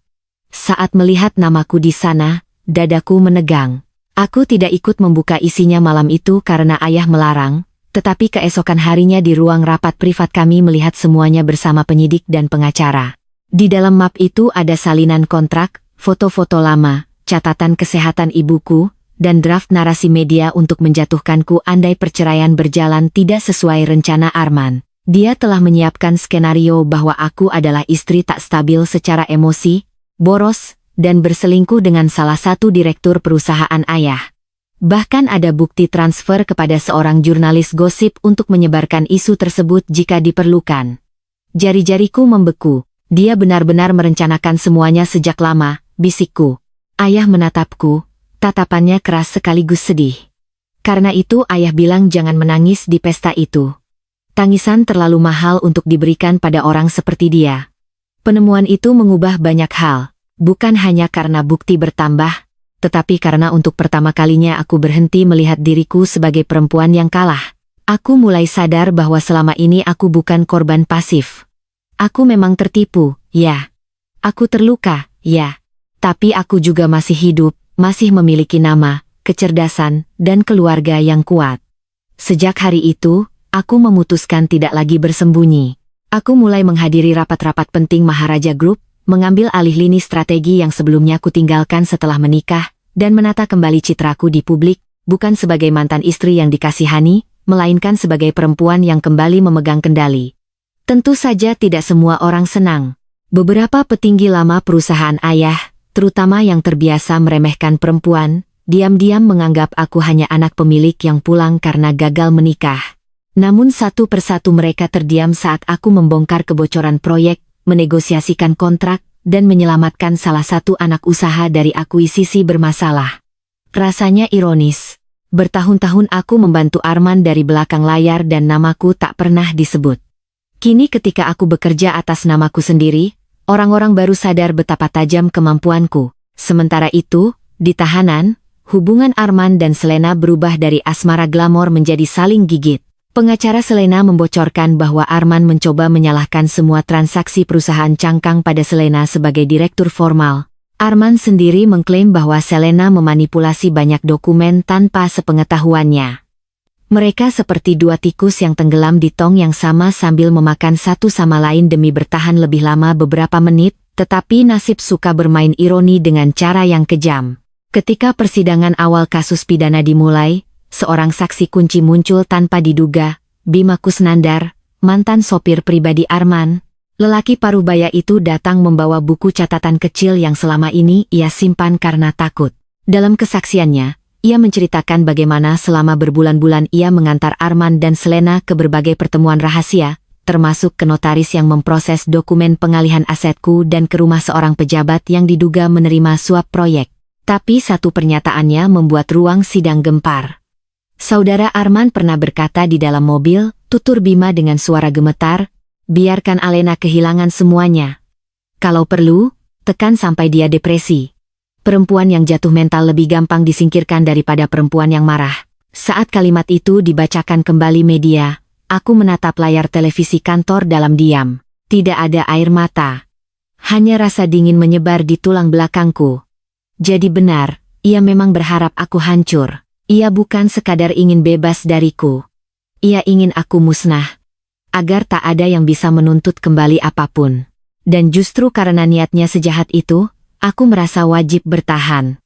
A: Saat melihat namaku di sana, dadaku menegang. Aku tidak ikut membuka isinya malam itu karena ayah melarang, tetapi keesokan harinya di ruang rapat privat kami melihat semuanya bersama penyidik dan pengacara. Di dalam map itu ada salinan kontrak, foto-foto lama, catatan kesehatan ibuku, dan draft narasi media untuk menjatuhkanku andai perceraian berjalan tidak sesuai rencana Arman. Dia telah menyiapkan skenario bahwa aku adalah istri tak stabil secara emosi, boros, dan berselingkuh dengan salah satu direktur perusahaan ayah. Bahkan ada bukti transfer kepada seorang jurnalis gosip untuk menyebarkan isu tersebut jika diperlukan. Jari-jariku membeku. Dia benar-benar merencanakan semuanya sejak lama, bisikku. Ayah menatapku, tatapannya keras sekaligus sedih. Karena itu ayah bilang jangan menangis di pesta itu. Tangisan terlalu mahal untuk diberikan pada orang seperti dia. Penemuan itu mengubah banyak hal, bukan hanya karena bukti bertambah, tetapi karena untuk pertama kalinya aku berhenti melihat diriku sebagai perempuan yang kalah. Aku mulai sadar bahwa selama ini aku bukan korban pasif. Aku memang tertipu, ya. Aku terluka, ya. Tapi aku juga masih hidup, masih memiliki nama, kecerdasan, dan keluarga yang kuat. Sejak hari itu, aku memutuskan tidak lagi bersembunyi. Aku mulai menghadiri rapat-rapat penting Maharaja Group, mengambil alih lini strategi yang sebelumnya kutinggalkan setelah menikah, dan menata kembali citraku di publik, bukan sebagai mantan istri yang dikasihani, melainkan sebagai perempuan yang kembali memegang kendali. Tentu saja tidak semua orang senang. Beberapa petinggi lama perusahaan ayah, terutama yang terbiasa meremehkan perempuan, diam-diam menganggap aku hanya anak pemilik yang pulang karena gagal menikah. Namun satu persatu mereka terdiam saat aku membongkar kebocoran proyek, menegosiasikan kontrak, dan menyelamatkan salah satu anak usaha dari akuisisi bermasalah. Rasanya ironis. Bertahun-tahun aku membantu Arman dari belakang layar dan namaku tak pernah disebut. Kini ketika aku bekerja atas namaku sendiri, orang-orang baru sadar betapa tajam kemampuanku. Sementara itu, di tahanan, hubungan Arman dan Selena berubah dari asmara glamor menjadi saling gigit. Pengacara Selena membocorkan bahwa Arman mencoba menyalahkan semua transaksi perusahaan cangkang pada Selena sebagai direktur formal. Arman sendiri mengklaim bahwa Selena memanipulasi banyak dokumen tanpa sepengetahuannya. Mereka seperti dua tikus yang tenggelam di tong yang sama sambil memakan satu sama lain demi bertahan lebih lama beberapa menit, tetapi nasib suka bermain ironi dengan cara yang kejam. Ketika persidangan awal kasus pidana dimulai, seorang saksi kunci muncul tanpa diduga, Bima Kusnandar, mantan sopir pribadi Arman. Lelaki parubaya itu datang membawa buku catatan kecil yang selama ini ia simpan karena takut. Dalam kesaksiannya, ia menceritakan bagaimana selama berbulan-bulan ia mengantar Arman dan Selena ke berbagai pertemuan rahasia, termasuk ke notaris yang memproses dokumen pengalihan asetku dan ke rumah seorang pejabat yang diduga menerima suap proyek. Tapi satu pernyataannya membuat ruang sidang gempar. Saudara Arman pernah berkata di dalam mobil, tutur Bima dengan suara gemetar, biarkan Alena kehilangan semuanya. Kalau perlu, tekan sampai dia depresi. Perempuan yang jatuh mental lebih gampang disingkirkan daripada perempuan yang marah. Saat kalimat itu dibacakan kembali media, aku menatap layar televisi kantor dalam diam. Tidak ada air mata. Hanya rasa dingin menyebar di tulang belakangku. Jadi benar, ia memang berharap aku hancur. Ia bukan sekadar ingin bebas dariku. Ia ingin aku musnah. Agar tak ada yang bisa menuntut kembali apapun. Dan justru karena niatnya sejahat itu, aku merasa wajib bertahan.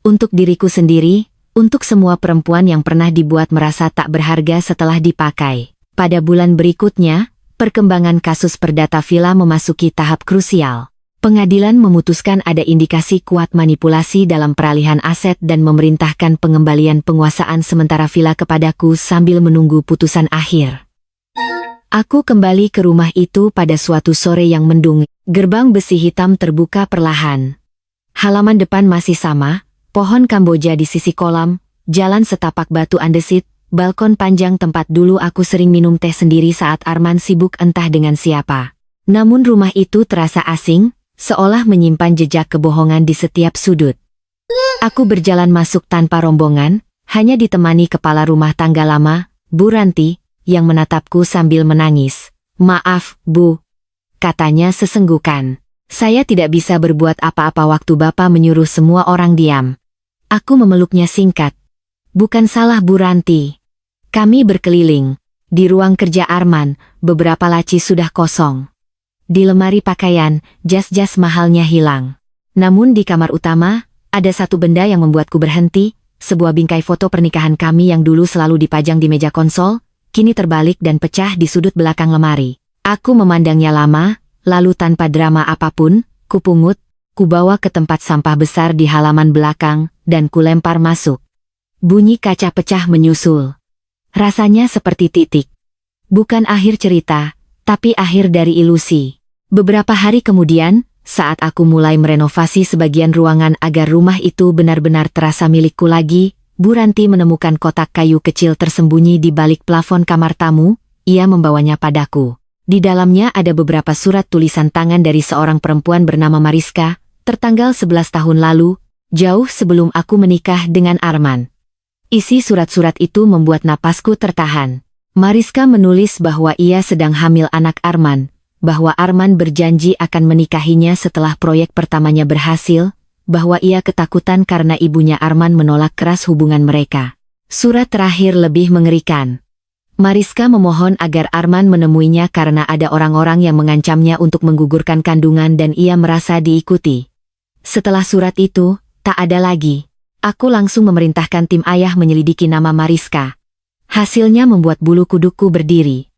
A: Untuk diriku sendiri, untuk semua perempuan yang pernah dibuat merasa tak berharga setelah dipakai. Pada bulan berikutnya, perkembangan kasus perdata villa memasuki tahap krusial. Pengadilan memutuskan ada indikasi kuat manipulasi dalam peralihan aset dan memerintahkan pengembalian penguasaan sementara villa kepadaku sambil menunggu putusan akhir. Aku kembali ke rumah itu pada suatu sore yang mendung. Gerbang besi hitam terbuka perlahan. Halaman depan masih sama, pohon Kamboja di sisi kolam, jalan setapak batu andesit, balkon panjang tempat dulu aku sering minum teh sendiri saat Arman sibuk entah dengan siapa. Namun rumah itu terasa asing, seolah menyimpan jejak kebohongan di setiap sudut. Aku berjalan masuk tanpa rombongan, hanya ditemani kepala rumah tangga lama, Bu Ranti, yang menatapku sambil menangis. Maaf, Bu, katanya sesenggukan. Saya tidak bisa berbuat apa-apa waktu Bapak menyuruh semua orang diam. Aku memeluknya singkat. Bukan salah Bu Ranti. Kami berkeliling. Di ruang kerja Arman, beberapa laci sudah kosong. Di lemari pakaian, jas-jas mahalnya hilang. Namun di kamar utama, ada satu benda yang membuatku berhenti, sebuah bingkai foto pernikahan kami yang dulu selalu dipajang di meja konsol, kini terbalik dan pecah di sudut belakang lemari. Aku memandangnya lama, lalu tanpa drama apapun, kupungut, kubawa ke tempat sampah besar di halaman belakang, dan kulempar masuk. Bunyi kaca pecah menyusul. Rasanya seperti titik. Bukan akhir cerita, tapi akhir dari ilusi. Beberapa hari kemudian, saat aku mulai merenovasi sebagian ruangan agar rumah itu benar-benar terasa milikku lagi, Bu Ranti menemukan kotak kayu kecil tersembunyi di balik plafon kamar tamu. Ia membawanya padaku. Di dalamnya ada beberapa surat tulisan tangan dari seorang perempuan bernama Mariska, tertanggal 11 tahun lalu, jauh sebelum aku menikah dengan Arman. Isi surat-surat itu membuat napasku tertahan. Mariska menulis bahwa ia sedang hamil anak Arman, bahwa Arman berjanji akan menikahinya setelah proyek pertamanya berhasil, bahwa ia ketakutan karena ibunya Arman menolak keras hubungan mereka. Surat terakhir lebih mengerikan. Mariska memohon agar Arman menemuinya karena ada orang-orang yang mengancamnya untuk menggugurkan kandungan dan ia merasa diikuti. Setelah surat itu, tak ada lagi. Aku langsung memerintahkan tim ayah menyelidiki nama Mariska. Hasilnya membuat bulu kudukku berdiri.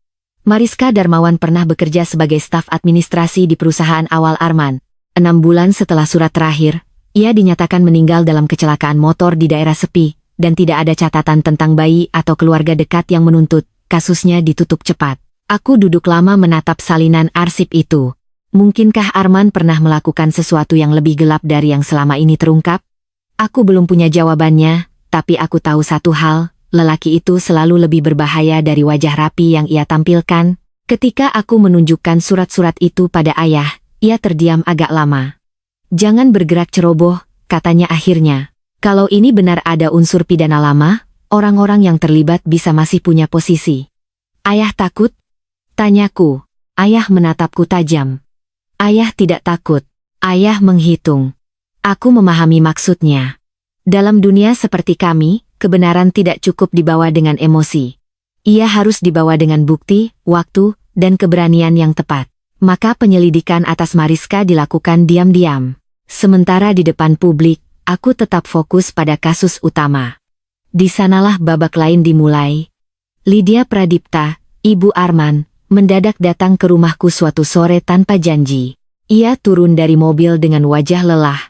A: Mariska Darmawan pernah bekerja sebagai staf administrasi di perusahaan awal Arman. 6 bulan setelah surat terakhir, ia dinyatakan meninggal dalam kecelakaan motor di daerah sepi, dan tidak ada catatan tentang bayi atau keluarga dekat yang menuntut. Kasusnya ditutup cepat. Aku duduk lama menatap salinan arsip itu. Mungkinkah Arman pernah melakukan sesuatu yang lebih gelap dari yang selama ini terungkap? Aku belum punya jawabannya, tapi aku tahu satu hal, lelaki itu selalu lebih berbahaya dari wajah rapi yang ia tampilkan. Ketika aku menunjukkan surat-surat itu pada ayah, ia terdiam agak lama. Jangan bergerak ceroboh, katanya akhirnya. Kalau ini benar ada unsur pidana lama, orang-orang yang terlibat bisa masih punya posisi. Ayah takut? Tanyaku. Ayah menatapku tajam. Ayah tidak takut. Ayah menghitung. Aku memahami maksudnya. Dalam dunia seperti kami, kebenaran tidak cukup dibawa dengan emosi. Ia harus dibawa dengan bukti, waktu, dan keberanian yang tepat. Maka penyelidikan atas Mariska dilakukan diam-diam. Sementara di depan publik, aku tetap fokus pada kasus utama. Di sanalah babak lain dimulai. Lydia Pradipta, ibu Arman, mendadak datang ke rumahku suatu sore tanpa janji. Ia turun dari mobil dengan wajah lelah,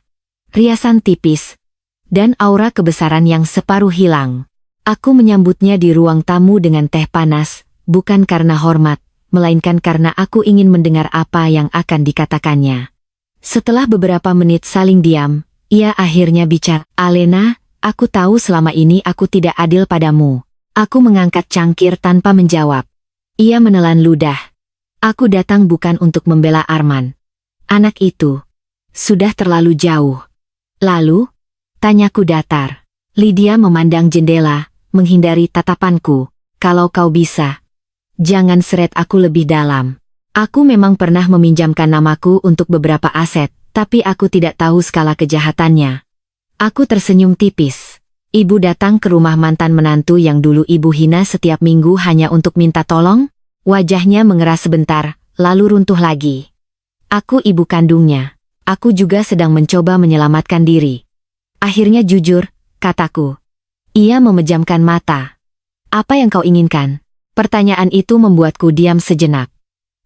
A: riasan tipis, dan aura kebesaran yang separuh hilang. Aku menyambutnya di ruang tamu dengan teh panas, bukan karena hormat, melainkan karena aku ingin mendengar apa yang akan dikatakannya. Setelah beberapa menit saling diam, ia akhirnya bicara, "Alena, aku tahu selama ini aku tidak adil padamu." Aku mengangkat cangkir tanpa menjawab. Ia menelan ludah. Aku datang bukan untuk membela Arman. Anak itu sudah terlalu jauh. Lalu? Tanyaku datar. Lydia memandang jendela, menghindari tatapanku. Kalau kau bisa, jangan seret aku lebih dalam. Aku memang pernah meminjamkan namaku untuk beberapa aset, tapi aku tidak tahu skala kejahatannya. Aku tersenyum tipis. Ibu datang ke rumah mantan menantu yang dulu ibu hina setiap minggu hanya untuk minta tolong? Wajahnya mengeras sebentar, lalu runtuh lagi. Aku ibu kandungnya. Aku juga sedang mencoba menyelamatkan diri. Akhirnya jujur, kataku. Ia memejamkan mata. Apa yang kau inginkan? Pertanyaan itu membuatku diam sejenak.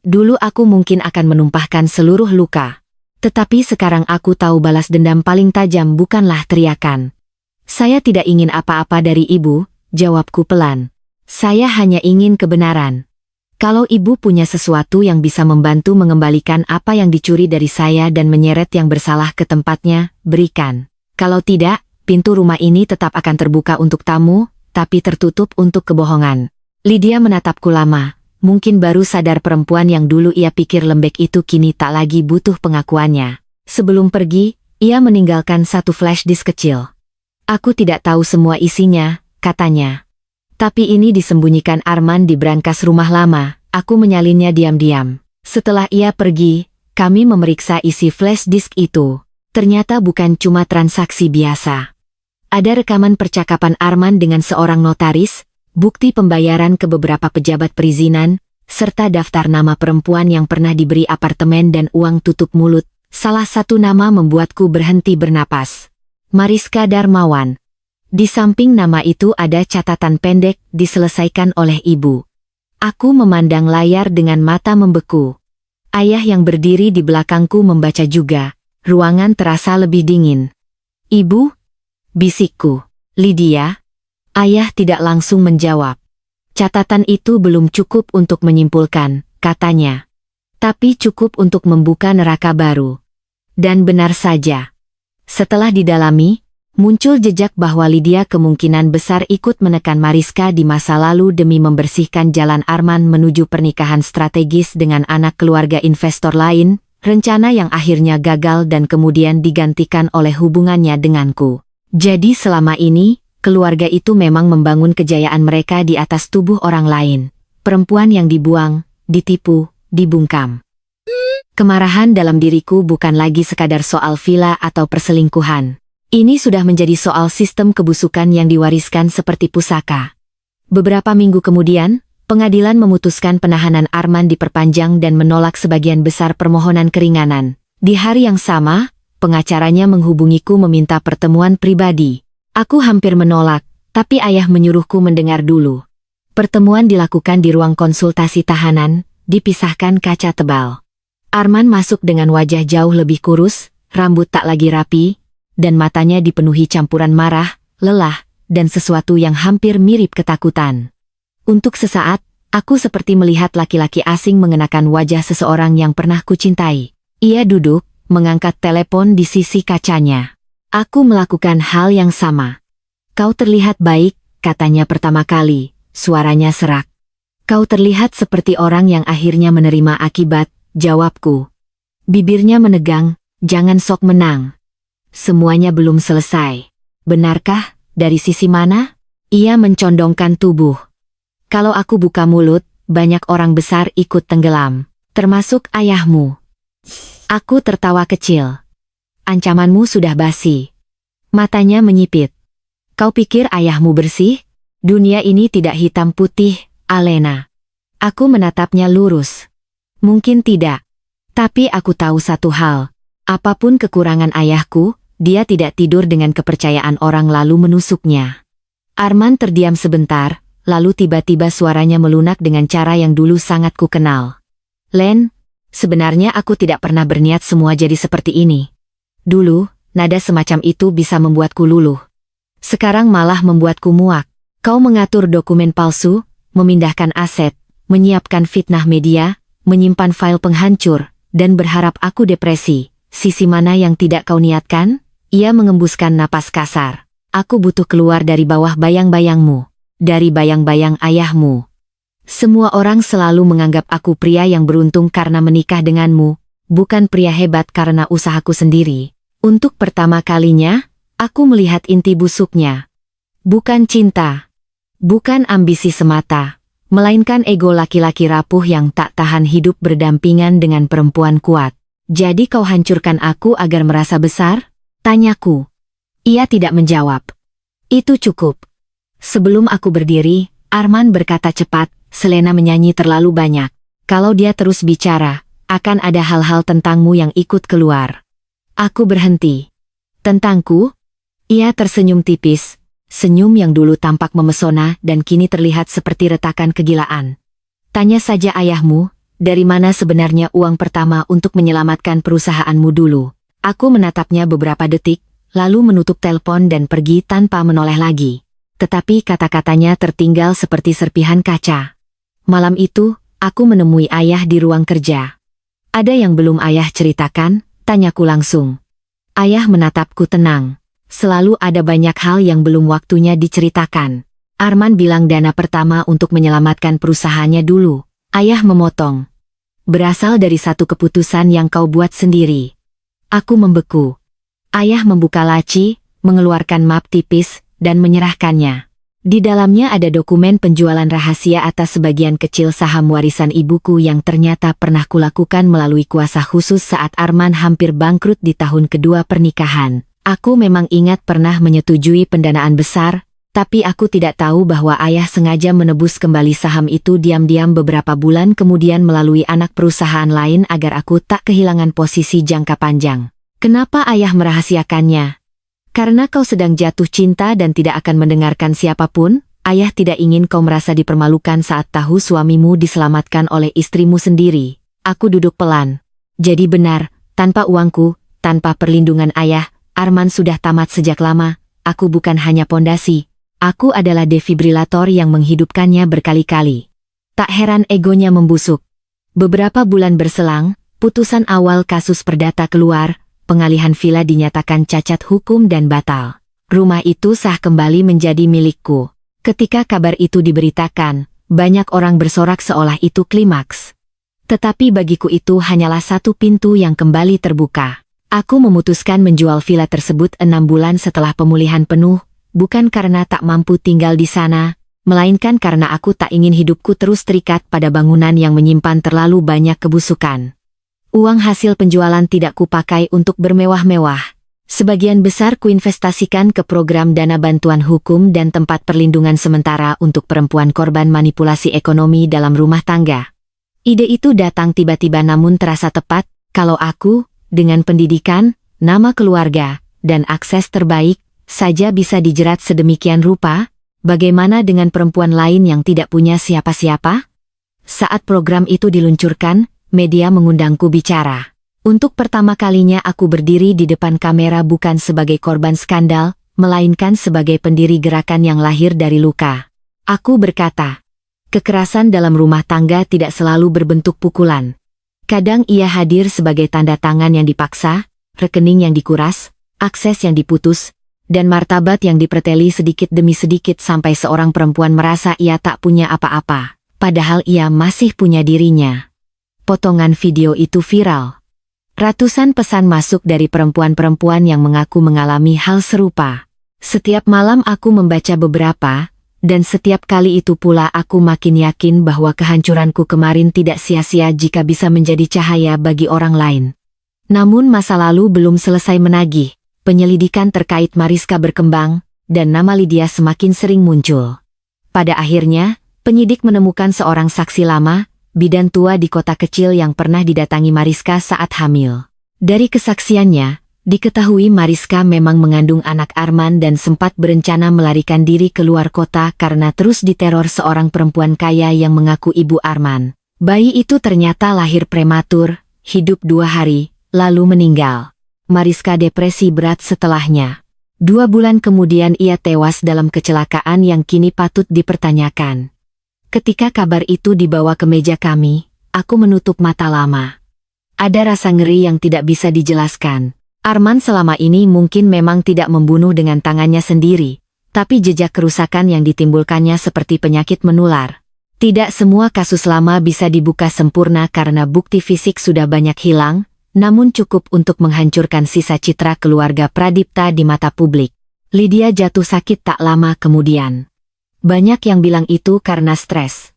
A: Dulu aku mungkin akan menumpahkan seluruh luka. Tetapi sekarang aku tahu balas dendam paling tajam bukanlah teriakan. Saya tidak ingin apa-apa dari ibu, jawabku pelan. Saya hanya ingin kebenaran. Kalau ibu punya sesuatu yang bisa membantu mengembalikan apa yang dicuri dari saya dan menyeret yang bersalah ke tempatnya, berikan. Kalau tidak, pintu rumah ini tetap akan terbuka untuk tamu, tapi tertutup untuk kebohongan. Lydia menatapku lama. Mungkin baru sadar perempuan yang dulu ia pikir lembek itu kini tak lagi butuh pengakuannya. Sebelum pergi, ia meninggalkan satu flash disk kecil. Aku tidak tahu semua isinya, katanya. Tapi ini disembunyikan Arman di brankas rumah lama, aku menyalinnya diam-diam. Setelah ia pergi, kami memeriksa isi flash disk itu. Ternyata bukan cuma transaksi biasa. Ada rekaman percakapan Arman dengan seorang notaris, bukti pembayaran ke beberapa pejabat perizinan, serta daftar nama perempuan yang pernah diberi apartemen dan uang tutup mulut. Salah satu nama membuatku berhenti bernapas. Mariska Darmawan. Di samping nama itu ada catatan pendek, diselesaikan oleh ibu. Aku memandang layar dengan mata membeku. Ayah yang berdiri di belakangku membaca juga. Ruangan terasa lebih dingin. Ibu? Bisikku. Lydia? Ayah tidak langsung menjawab. Catatan itu belum cukup untuk menyimpulkan, katanya. Tapi cukup untuk membuka neraka baru. Dan benar saja. Setelah didalami, Muncul jejak bahwa Lydia kemungkinan besar ikut menekan Mariska di masa lalu demi membersihkan jalan Arman menuju pernikahan strategis dengan anak keluarga investor lain, rencana yang akhirnya gagal dan kemudian digantikan oleh hubungannya denganku. Jadi selama ini, keluarga itu memang membangun kejayaan mereka di atas tubuh orang lain. Perempuan yang dibuang, ditipu, dibungkam. Kemarahan dalam diriku bukan lagi sekadar soal villa atau perselingkuhan. Ini sudah menjadi soal sistem kebusukan yang diwariskan seperti pusaka. Beberapa minggu kemudian, pengadilan memutuskan penahanan Arman diperpanjang dan menolak sebagian besar permohonan keringanan. Di hari yang sama, pengacaranya menghubungiku meminta pertemuan pribadi. Aku hampir menolak, tapi ayah menyuruhku mendengar dulu. Pertemuan dilakukan di ruang konsultasi tahanan, dipisahkan kaca tebal. Arman masuk dengan wajah jauh lebih kurus, rambut tak lagi rapi, dan matanya dipenuhi campuran marah, lelah, dan sesuatu yang hampir mirip ketakutan. Untuk sesaat, aku seperti melihat laki-laki asing mengenakan wajah seseorang yang pernah kucintai. Ia duduk, mengangkat telepon di sisi kacanya. Aku melakukan hal yang sama. "Kau terlihat baik," katanya pertama kali, suaranya serak. "Kau terlihat seperti orang yang akhirnya menerima akibat," jawabku. Bibirnya menegang, "Jangan sok menang. Semuanya belum selesai." "Benarkah? Dari sisi mana?" Ia mencondongkan tubuh. "Kalau aku buka mulut, banyak orang besar ikut tenggelam, termasuk ayahmu." Aku tertawa kecil. "Ancamanmu sudah basi." Matanya menyipit. "Kau pikir ayahmu bersih? Dunia ini tidak hitam putih, Alena." Aku menatapnya lurus. "Mungkin tidak. Tapi aku tahu satu hal. Apapun kekurangan ayahku, dia tidak tidur dengan kepercayaan orang lalu menusuknya." Arman terdiam sebentar, lalu tiba-tiba suaranya melunak dengan cara yang dulu sangat kukenal. "Len, sebenarnya aku tidak pernah berniat semua jadi seperti ini. Dulu, nada semacam itu bisa membuatku luluh. Sekarang malah membuatku muak. Kau mengatur dokumen palsu, memindahkan aset, menyiapkan fitnah media, menyimpan file penghancur, dan berharap aku depresi. Sisi mana yang tidak kau niatkan?" Ia mengembuskan napas kasar. "Aku butuh keluar dari bawah bayang-bayangmu. Dari bayang-bayang ayahmu. Semua orang selalu menganggap aku pria yang beruntung karena menikah denganmu, bukan pria hebat karena usahaku sendiri. Untuk pertama kalinya, aku melihat inti busuknya. Bukan cinta. Bukan ambisi semata. Melainkan ego laki-laki rapuh yang tak tahan hidup berdampingan dengan perempuan kuat. Jadi kau hancurkan aku agar merasa besar?" Tanyaku. Ia tidak menjawab. "Itu cukup." Sebelum aku berdiri, Arman berkata cepat, "Selena menyanyi terlalu banyak. Kalau dia terus bicara, akan ada hal-hal tentangmu yang ikut keluar." Aku berhenti. "Tentangku?" Ia tersenyum tipis, senyum yang dulu tampak memesona dan kini terlihat seperti retakan kegilaan. "Tanya saja ayahmu, dari mana sebenarnya uang pertama untuk menyelamatkan perusahaanmu dulu." Aku menatapnya beberapa detik, lalu menutup telepon dan pergi tanpa menoleh lagi. Tetapi kata-katanya tertinggal seperti serpihan kaca. Malam itu, aku menemui ayah di ruang kerja. "Ada yang belum ayah ceritakan?" tanyaku langsung. Ayah menatapku tenang. "Selalu ada banyak hal yang belum waktunya diceritakan. Arman bilang dana pertama untuk menyelamatkan perusahaannya dulu." Ayah memotong. "Berasal dari satu keputusan yang kau buat sendiri." Aku membeku. Ayah membuka laci, mengeluarkan map tipis, dan menyerahkannya. Di dalamnya ada dokumen penjualan rahasia atas sebagian kecil saham warisan ibuku yang ternyata pernah kulakukan melalui kuasa khusus saat Arman hampir bangkrut di tahun kedua pernikahan. Aku memang ingat pernah menyetujui pendanaan besar, tapi aku tidak tahu bahwa ayah sengaja menebus kembali saham itu diam-diam beberapa bulan kemudian melalui anak perusahaan lain agar aku tak kehilangan posisi jangka panjang. Kenapa ayah merahasiakannya? Karena kau sedang jatuh cinta dan tidak akan mendengarkan siapapun. Ayah tidak ingin kau merasa dipermalukan saat tahu suamimu diselamatkan oleh istrimu sendiri. Aku duduk pelan. Jadi benar, tanpa uangku, tanpa perlindungan ayah, Arman sudah tamat sejak lama. Aku bukan hanya pondasi. Aku adalah defibrilator yang menghidupkannya berkali-kali. Tak heran egonya membusuk. Beberapa bulan berselang, putusan awal kasus perdata keluar, pengalihan villa dinyatakan cacat hukum dan batal. Rumah itu sah kembali menjadi milikku. Ketika kabar itu diberitakan, banyak orang bersorak seolah itu klimaks. Tetapi bagiku itu hanyalah satu pintu yang kembali terbuka. Aku memutuskan menjual villa tersebut 6 bulan setelah pemulihan penuh, bukan karena tak mampu tinggal di sana, melainkan karena aku tak ingin hidupku terus terikat pada bangunan yang menyimpan terlalu banyak kebusukan. Uang hasil penjualan tidak kupakai untuk bermewah-mewah. Sebagian besar kuinvestasikan ke program dana bantuan hukum dan tempat perlindungan sementara untuk perempuan korban manipulasi ekonomi dalam rumah tangga. Ide itu datang tiba-tiba namun terasa tepat, kalau aku, dengan pendidikan, nama keluarga, dan akses terbaik, saja bisa dijerat sedemikian rupa, bagaimana dengan perempuan lain yang tidak punya siapa-siapa? Saat program itu diluncurkan, media mengundangku bicara. Untuk pertama kalinya aku berdiri di depan kamera bukan sebagai korban skandal, melainkan sebagai pendiri gerakan yang lahir dari luka. Aku berkata, kekerasan dalam rumah tangga tidak selalu berbentuk pukulan. Kadang ia hadir sebagai tanda tangan yang dipaksa, rekening yang dikuras, akses yang diputus, dan martabat yang diperteli sedikit demi sedikit sampai seorang perempuan merasa ia tak punya apa-apa, padahal ia masih punya dirinya. Potongan video itu viral. Ratusan pesan masuk dari perempuan-perempuan yang mengaku mengalami hal serupa. Setiap malam aku membaca beberapa, dan setiap kali itu pula aku makin yakin bahwa kehancuranku kemarin tidak sia-sia jika bisa menjadi cahaya bagi orang lain. Namun masa lalu belum selesai menagih, penyelidikan terkait Mariska berkembang, dan nama Lydia semakin sering muncul. Pada akhirnya, penyidik menemukan seorang saksi lama, bidan tua di kota kecil yang pernah didatangi Mariska saat hamil. Dari kesaksiannya, diketahui Mariska memang mengandung anak Arman dan sempat berencana melarikan diri keluar kota karena terus diteror seorang perempuan kaya yang mengaku ibu Arman. Bayi itu ternyata lahir prematur, hidup 2 hari, lalu meninggal. Mariska depresi berat setelahnya. 2 bulan kemudian ia tewas dalam kecelakaan yang kini patut dipertanyakan. Ketika kabar itu dibawa ke meja kami, aku menutup mata lama. Ada rasa ngeri yang tidak bisa dijelaskan. Arman selama ini mungkin memang tidak membunuh dengan tangannya sendiri, tapi jejak kerusakan yang ditimbulkannya seperti penyakit menular. Tidak semua kasus lama bisa dibuka sempurna karena bukti fisik sudah banyak hilang, namun cukup untuk menghancurkan sisa citra keluarga Pradipta di mata publik. Lydia jatuh sakit tak lama kemudian. Banyak yang bilang itu karena stres.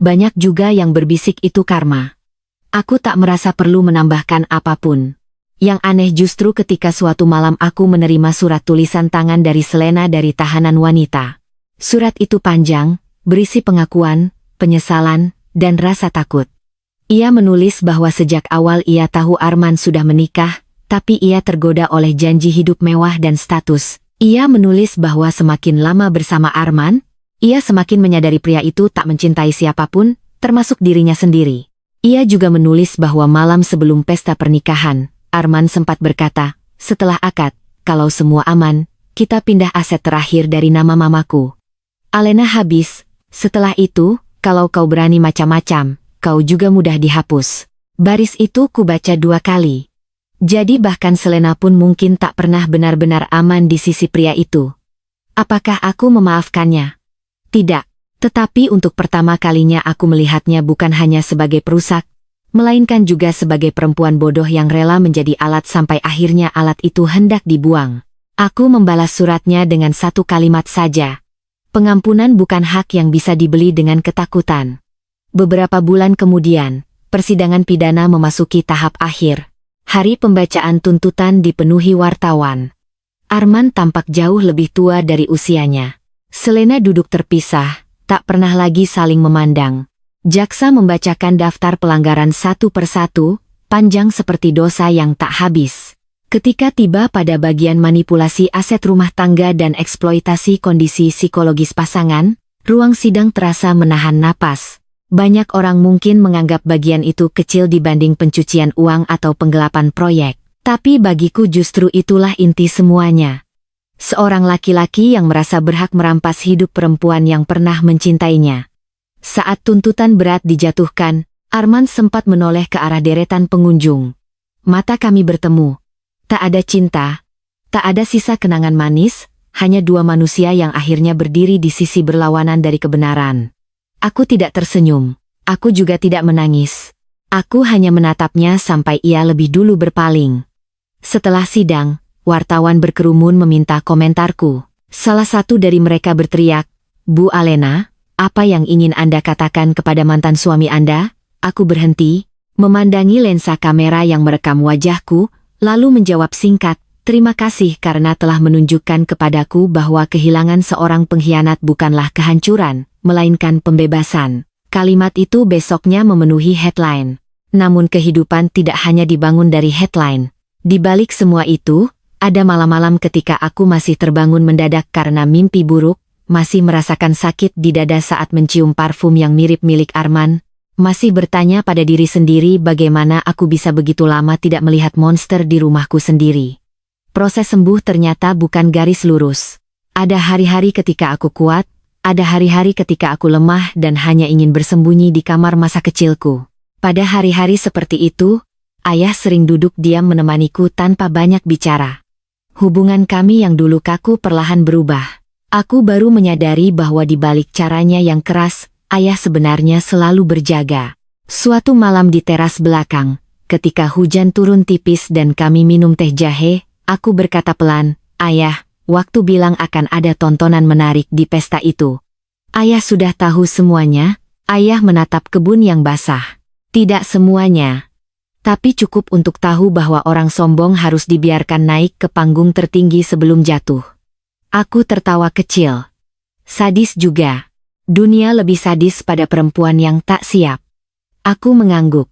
A: Banyak juga yang berbisik itu karma. Aku tak merasa perlu menambahkan apapun. Yang aneh justru ketika suatu malam aku menerima surat tulisan tangan dari Selena dari tahanan wanita. Surat itu panjang, berisi pengakuan, penyesalan, dan rasa takut. Ia menulis bahwa sejak awal ia tahu Arman sudah menikah, tapi ia tergoda oleh janji hidup mewah dan status. Ia menulis bahwa semakin lama bersama Arman, ia semakin menyadari pria itu tak mencintai siapapun, termasuk dirinya sendiri. Ia juga menulis bahwa malam sebelum pesta pernikahan, Arman sempat berkata, setelah akad, kalau semua aman, kita pindah aset terakhir dari nama mamaku. Alena habis, setelah itu, kalau kau berani macam-macam, kau juga mudah dihapus. Baris itu kubaca 2 kali. Jadi bahkan Selena pun mungkin tak pernah benar-benar aman di sisi pria itu. Apakah aku memaafkannya? Tidak, tetapi untuk pertama kalinya aku melihatnya bukan hanya sebagai perusak, melainkan juga sebagai perempuan bodoh yang rela menjadi alat sampai akhirnya alat itu hendak dibuang. Aku membalas suratnya dengan 1 kalimat saja. Pengampunan bukan hak yang bisa dibeli dengan ketakutan. Beberapa bulan kemudian, persidangan pidana memasuki tahap akhir. Hari pembacaan tuntutan dipenuhi wartawan. Arman tampak jauh lebih tua dari usianya. Selena duduk terpisah, tak pernah lagi saling memandang. Jaksa membacakan daftar pelanggaran satu persatu, panjang seperti dosa yang tak habis. Ketika tiba pada bagian manipulasi aset rumah tangga dan eksploitasi kondisi psikologis pasangan, ruang sidang terasa menahan napas. Banyak orang mungkin menganggap bagian itu kecil dibanding pencucian uang atau penggelapan proyek. Tapi bagiku justru itulah inti semuanya. Seorang laki-laki yang merasa berhak merampas hidup perempuan yang pernah mencintainya. Saat tuntutan berat dijatuhkan, Arman sempat menoleh ke arah deretan pengunjung. Mata kami bertemu. Tak ada cinta, tak ada sisa kenangan manis, hanya dua manusia yang akhirnya berdiri di sisi berlawanan dari kebenaran. Aku tidak tersenyum. Aku juga tidak menangis. Aku hanya menatapnya sampai ia lebih dulu berpaling. Setelah sidang, wartawan berkerumun meminta komentarku. Salah satu dari mereka berteriak, "Bu Alena, apa yang ingin Anda katakan kepada mantan suami Anda?" Aku berhenti, memandangi lensa kamera yang merekam wajahku, lalu menjawab singkat, "Terima kasih karena telah menunjukkan kepadaku bahwa kehilangan seorang pengkhianat bukanlah kehancuran, melainkan pembebasan." Kalimat itu besoknya memenuhi headline. Namun kehidupan tidak hanya dibangun dari headline. Di balik semua itu, ada malam-malam ketika aku masih terbangun mendadak karena mimpi buruk, masih merasakan sakit di dada saat mencium parfum yang mirip milik Arman, masih bertanya pada diri sendiri bagaimana aku bisa begitu lama tidak melihat monster di rumahku sendiri. Proses sembuh ternyata bukan garis lurus. Ada hari-hari ketika aku kuat, ada hari-hari ketika aku lemah dan hanya ingin bersembunyi di kamar masa kecilku. Pada hari-hari seperti itu, ayah sering duduk diam menemaniku tanpa banyak bicara. Hubungan kami yang dulu kaku perlahan berubah. Aku baru menyadari bahwa di balik caranya yang keras, ayah sebenarnya selalu berjaga. Suatu malam di teras belakang, ketika hujan turun tipis dan kami minum teh jahe, aku berkata pelan, "Ayah, waktu bilang akan ada tontonan menarik di pesta itu. Ayah sudah tahu semuanya." Ayah menatap kebun yang basah. "Tidak semuanya. Tapi cukup untuk tahu bahwa orang sombong harus dibiarkan naik ke panggung tertinggi sebelum jatuh." Aku tertawa kecil. Sadis juga. Dunia lebih sadis pada perempuan yang tak siap. Aku mengangguk.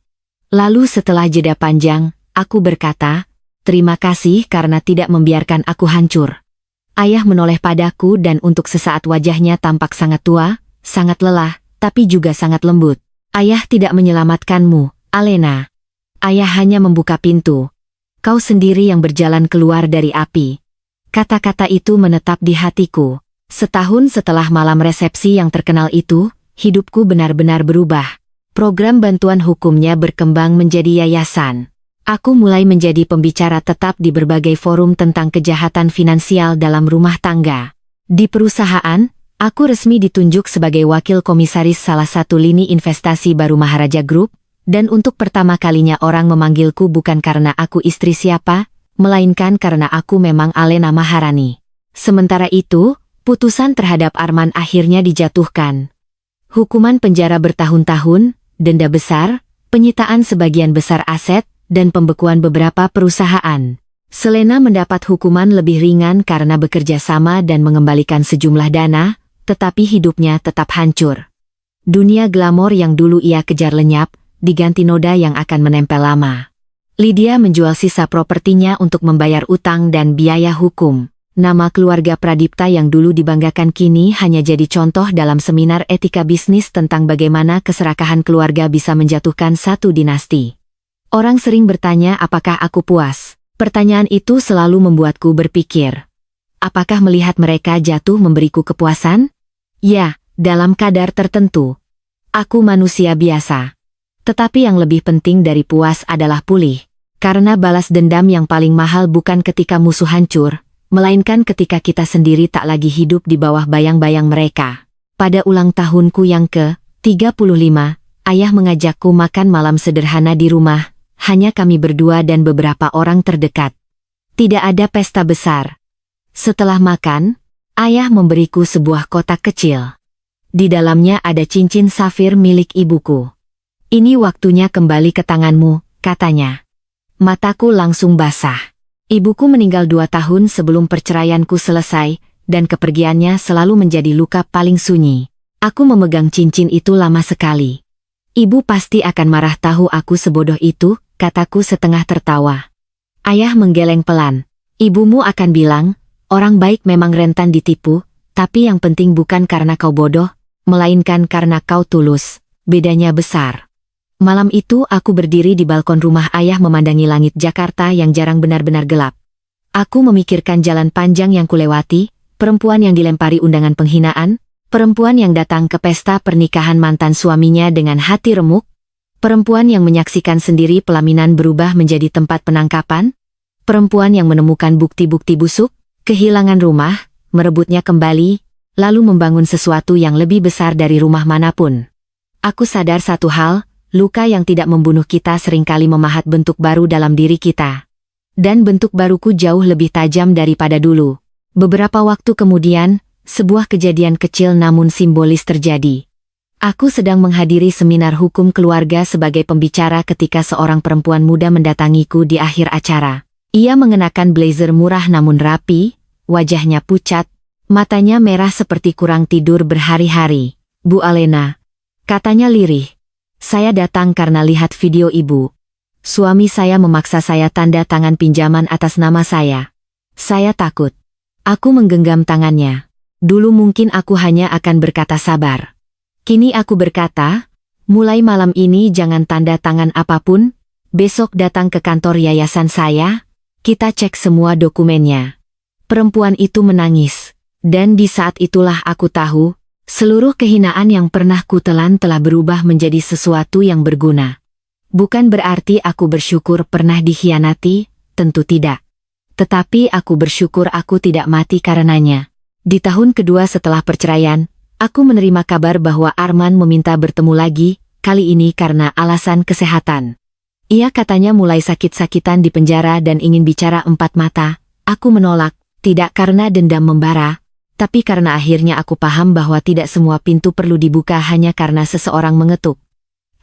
A: Lalu setelah jeda panjang, aku berkata, "Terima kasih karena tidak membiarkan aku hancur." Ayah menoleh padaku dan untuk sesaat wajahnya tampak sangat tua, sangat lelah, tapi juga sangat lembut. "Ayah tidak menyelamatkanmu, Alena. Ayah hanya membuka pintu. Kau sendiri yang berjalan keluar dari api." Kata-kata itu menetap di hatiku. Setahun setelah malam resepsi yang terkenal itu, hidupku benar-benar berubah. Program bantuan hukumnya berkembang menjadi yayasan. Aku mulai menjadi pembicara tetap di berbagai forum tentang kejahatan finansial dalam rumah tangga. Di perusahaan, aku resmi ditunjuk sebagai wakil komisaris salah satu lini investasi baru Maharaja Group, dan untuk pertama kalinya orang memanggilku bukan karena aku istri siapa, melainkan karena aku memang Alena Maharani. Sementara itu, putusan terhadap Arman akhirnya dijatuhkan. Hukuman penjara bertahun-tahun, denda besar, penyitaan sebagian besar aset, dan pembekuan beberapa perusahaan. Selena mendapat hukuman lebih ringan karena bekerja sama dan mengembalikan sejumlah dana, tetapi hidupnya tetap hancur. Dunia glamor yang dulu ia kejar lenyap, diganti noda yang akan menempel lama. Lydia menjual sisa propertinya untuk membayar utang dan biaya hukum. Nama keluarga Pradipta yang dulu dibanggakan kini hanya jadi contoh dalam seminar etika bisnis tentang bagaimana keserakahan keluarga bisa menjatuhkan satu dinasti. Orang sering bertanya apakah aku puas. Pertanyaan itu selalu membuatku berpikir. Apakah melihat mereka jatuh memberiku kepuasan? Ya, dalam kadar tertentu. Aku manusia biasa. Tetapi yang lebih penting dari puas adalah pulih. Karena balas dendam yang paling mahal bukan ketika musuh hancur, melainkan ketika kita sendiri tak lagi hidup di bawah bayang-bayang mereka. Pada ulang tahunku yang ke-35, ayah mengajakku makan malam sederhana di rumah, hanya kami berdua dan beberapa orang terdekat. Tidak ada pesta besar. Setelah makan, ayah memberiku sebuah kotak kecil. Di dalamnya ada cincin safir milik ibuku. "Ini waktunya kembali ke tanganmu," katanya. Mataku langsung basah. Ibuku meninggal 2 tahun sebelum perceraianku selesai, dan kepergiannya selalu menjadi luka paling sunyi. Aku memegang cincin itu lama sekali. "Ibu pasti akan marah tahu aku sebodoh itu," kataku setengah tertawa. Ayah menggeleng pelan. "Ibumu akan bilang, orang baik memang rentan ditipu, tapi yang penting bukan karena kau bodoh, melainkan karena kau tulus. Bedanya besar." Malam itu aku berdiri di balkon rumah ayah memandangi langit Jakarta yang jarang benar-benar gelap. Aku memikirkan jalan panjang yang kulewati, perempuan yang dilempari undangan penghinaan, perempuan yang datang ke pesta pernikahan mantan suaminya dengan hati remuk, perempuan yang menyaksikan sendiri pelaminan berubah menjadi tempat penangkapan, perempuan yang menemukan bukti-bukti busuk, kehilangan rumah, merebutnya kembali, lalu membangun sesuatu yang lebih besar dari rumah manapun. Aku sadar satu hal, luka yang tidak membunuh kita seringkali memahat bentuk baru dalam diri kita. Dan bentuk baruku jauh lebih tajam daripada dulu. Beberapa waktu kemudian, sebuah kejadian kecil namun simbolis terjadi. Aku sedang menghadiri seminar hukum keluarga sebagai pembicara ketika seorang perempuan muda mendatangiku di akhir acara. Ia mengenakan blazer murah namun rapi, wajahnya pucat, matanya merah seperti kurang tidur berhari-hari. "Bu Alena," katanya lirih. "Saya datang karena lihat video ibu. Suami saya memaksa saya tanda tangan pinjaman atas nama saya. Saya takut." Aku menggenggam tangannya. Dulu mungkin aku hanya akan berkata sabar. Kini aku berkata, mulai malam ini jangan tanda tangan apapun, besok datang ke kantor yayasan saya, kita cek semua dokumennya. Perempuan itu menangis, dan di saat itulah aku tahu, seluruh kehinaan yang pernah kutelan telah berubah menjadi sesuatu yang berguna. Bukan berarti aku bersyukur pernah dikhianati, tentu tidak. Tetapi aku bersyukur aku tidak mati karenanya. Di tahun kedua setelah perceraian, aku menerima kabar bahwa Arman meminta bertemu lagi, kali ini karena alasan kesehatan. Ia katanya mulai sakit-sakitan di penjara dan ingin bicara empat mata. Aku menolak, tidak karena dendam membara, tapi karena akhirnya aku paham bahwa tidak semua pintu perlu dibuka hanya karena seseorang mengetuk.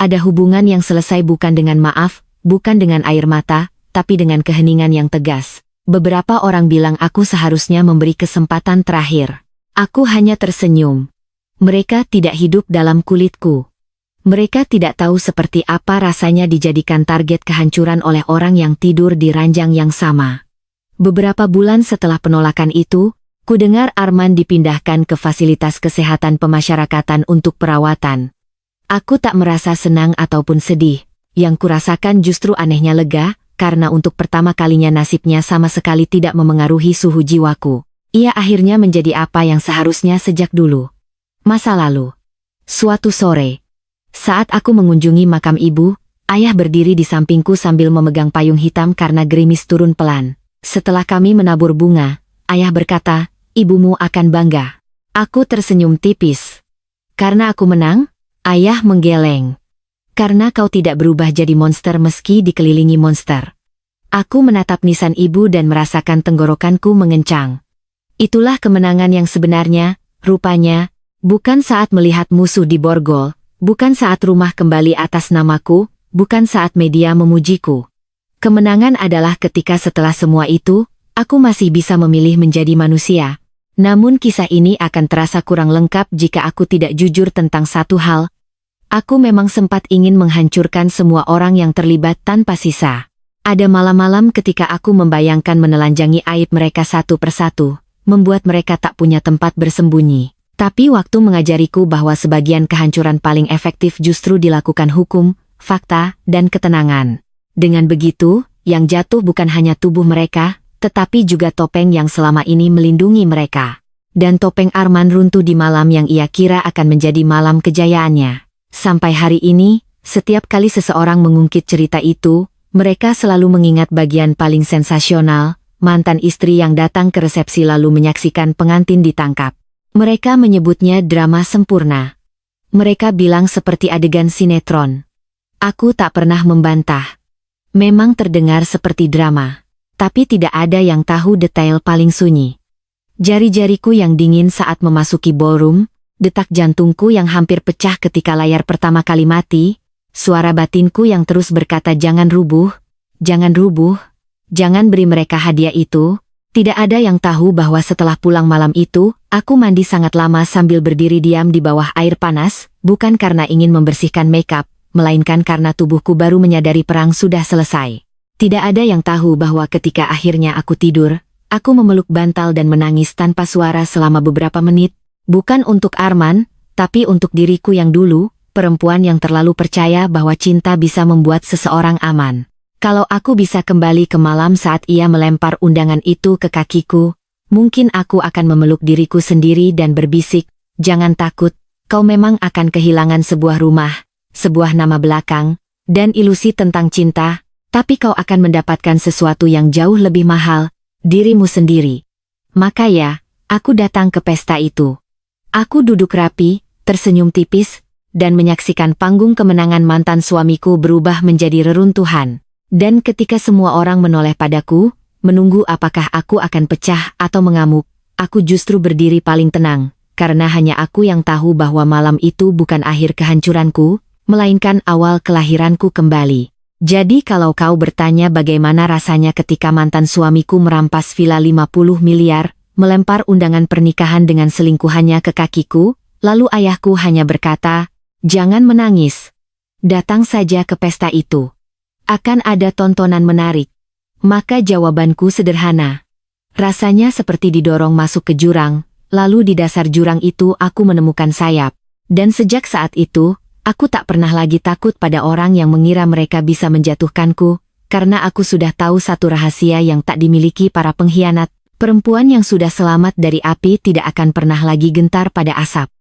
A: Ada hubungan yang selesai bukan dengan maaf, bukan dengan air mata, tapi dengan keheningan yang tegas. Beberapa orang bilang aku seharusnya memberi kesempatan terakhir. Aku hanya tersenyum. Mereka tidak hidup dalam kulitku. Mereka tidak tahu seperti apa rasanya dijadikan target kehancuran oleh orang yang tidur di ranjang yang sama. Beberapa bulan setelah penolakan itu, ku dengar Arman dipindahkan ke fasilitas kesehatan pemasyarakatan untuk perawatan. Aku tak merasa senang ataupun sedih. Yang kurasakan justru anehnya lega, karena untuk pertama kalinya nasibnya sama sekali tidak memengaruhi suhu jiwaku. Ia akhirnya menjadi apa yang seharusnya sejak dulu. Masa lalu. Suatu sore, saat aku mengunjungi makam ibu, ayah berdiri di sampingku sambil memegang payung hitam karena gerimis turun pelan. Setelah kami menabur bunga, ayah berkata, "Ibumu akan bangga." Aku tersenyum tipis. "Karena aku menang?" Ayah menggeleng. "Karena kau tidak berubah jadi monster meski dikelilingi monster." Aku menatap nisan ibu dan merasakan tenggorokanku mengencang. Itulah kemenangan yang sebenarnya, rupanya. Bukan saat melihat musuh diborgol, bukan saat rumah kembali atas namaku, bukan saat media memujiku. Kemenangan adalah ketika setelah semua itu, aku masih bisa memilih menjadi manusia. Namun kisah ini akan terasa kurang lengkap jika aku tidak jujur tentang satu hal. Aku memang sempat ingin menghancurkan semua orang yang terlibat tanpa sisa. Ada malam-malam ketika aku membayangkan menelanjangi aib mereka satu persatu, membuat mereka tak punya tempat bersembunyi. Tapi waktu mengajariku bahwa sebagian kehancuran paling efektif justru dilakukan hukum, fakta, dan ketenangan. Dengan begitu, yang jatuh bukan hanya tubuh mereka, tetapi juga topeng yang selama ini melindungi mereka. Dan topeng Arman runtuh di malam yang ia kira akan menjadi malam kejayaannya. Sampai hari ini, setiap kali seseorang mengungkit cerita itu, mereka selalu mengingat bagian paling sensasional, mantan istri yang datang ke resepsi lalu menyaksikan pengantin ditangkap. Mereka menyebutnya drama sempurna. Mereka bilang seperti adegan sinetron. Aku tak pernah membantah. Memang terdengar seperti drama. Tapi tidak ada yang tahu detail paling sunyi. Jari-jariku yang dingin saat memasuki ballroom, detak jantungku yang hampir pecah ketika layar pertama kali mati, suara batinku yang terus berkata jangan rubuh, jangan rubuh, jangan beri mereka hadiah itu. Tidak ada yang tahu bahwa setelah pulang malam itu, aku mandi sangat lama sambil berdiri diam di bawah air panas, bukan karena ingin membersihkan makeup, melainkan karena tubuhku baru menyadari perang sudah selesai. Tidak ada yang tahu bahwa ketika akhirnya aku tidur, aku memeluk bantal dan menangis tanpa suara selama beberapa menit, bukan untuk Arman, tapi untuk diriku yang dulu, perempuan yang terlalu percaya bahwa cinta bisa membuat seseorang aman. Kalau aku bisa kembali ke malam saat ia melempar undangan itu ke kakiku, mungkin aku akan memeluk diriku sendiri dan berbisik, jangan takut, kau memang akan kehilangan sebuah rumah, sebuah nama belakang, dan ilusi tentang cinta, tapi kau akan mendapatkan sesuatu yang jauh lebih mahal, dirimu sendiri. Maka ya, Aku datang ke pesta itu. Aku duduk rapi, tersenyum tipis, dan menyaksikan panggung kemenangan mantan suamiku berubah menjadi reruntuhan. Dan ketika semua orang menoleh padaku, menunggu apakah aku akan pecah atau mengamuk, aku justru berdiri paling tenang, karena hanya aku yang tahu bahwa malam itu bukan akhir kehancuranku, melainkan awal kelahiranku kembali. Jadi kalau kau bertanya bagaimana rasanya ketika mantan suamiku merampas villa 50 miliar, melempar undangan pernikahan dengan selingkuhannya ke kakiku, lalu ayahku hanya berkata, "Jangan menangis. Datang saja ke pesta itu. Akan ada tontonan menarik." Maka jawabanku sederhana. Rasanya seperti didorong masuk ke jurang, lalu di dasar jurang itu aku menemukan sayap. Dan sejak saat itu, aku tak pernah lagi takut pada orang yang mengira mereka bisa menjatuhkanku, karena aku sudah tahu satu rahasia yang tak dimiliki para pengkhianat. Perempuan yang sudah selamat dari api tidak akan pernah lagi gentar pada asap.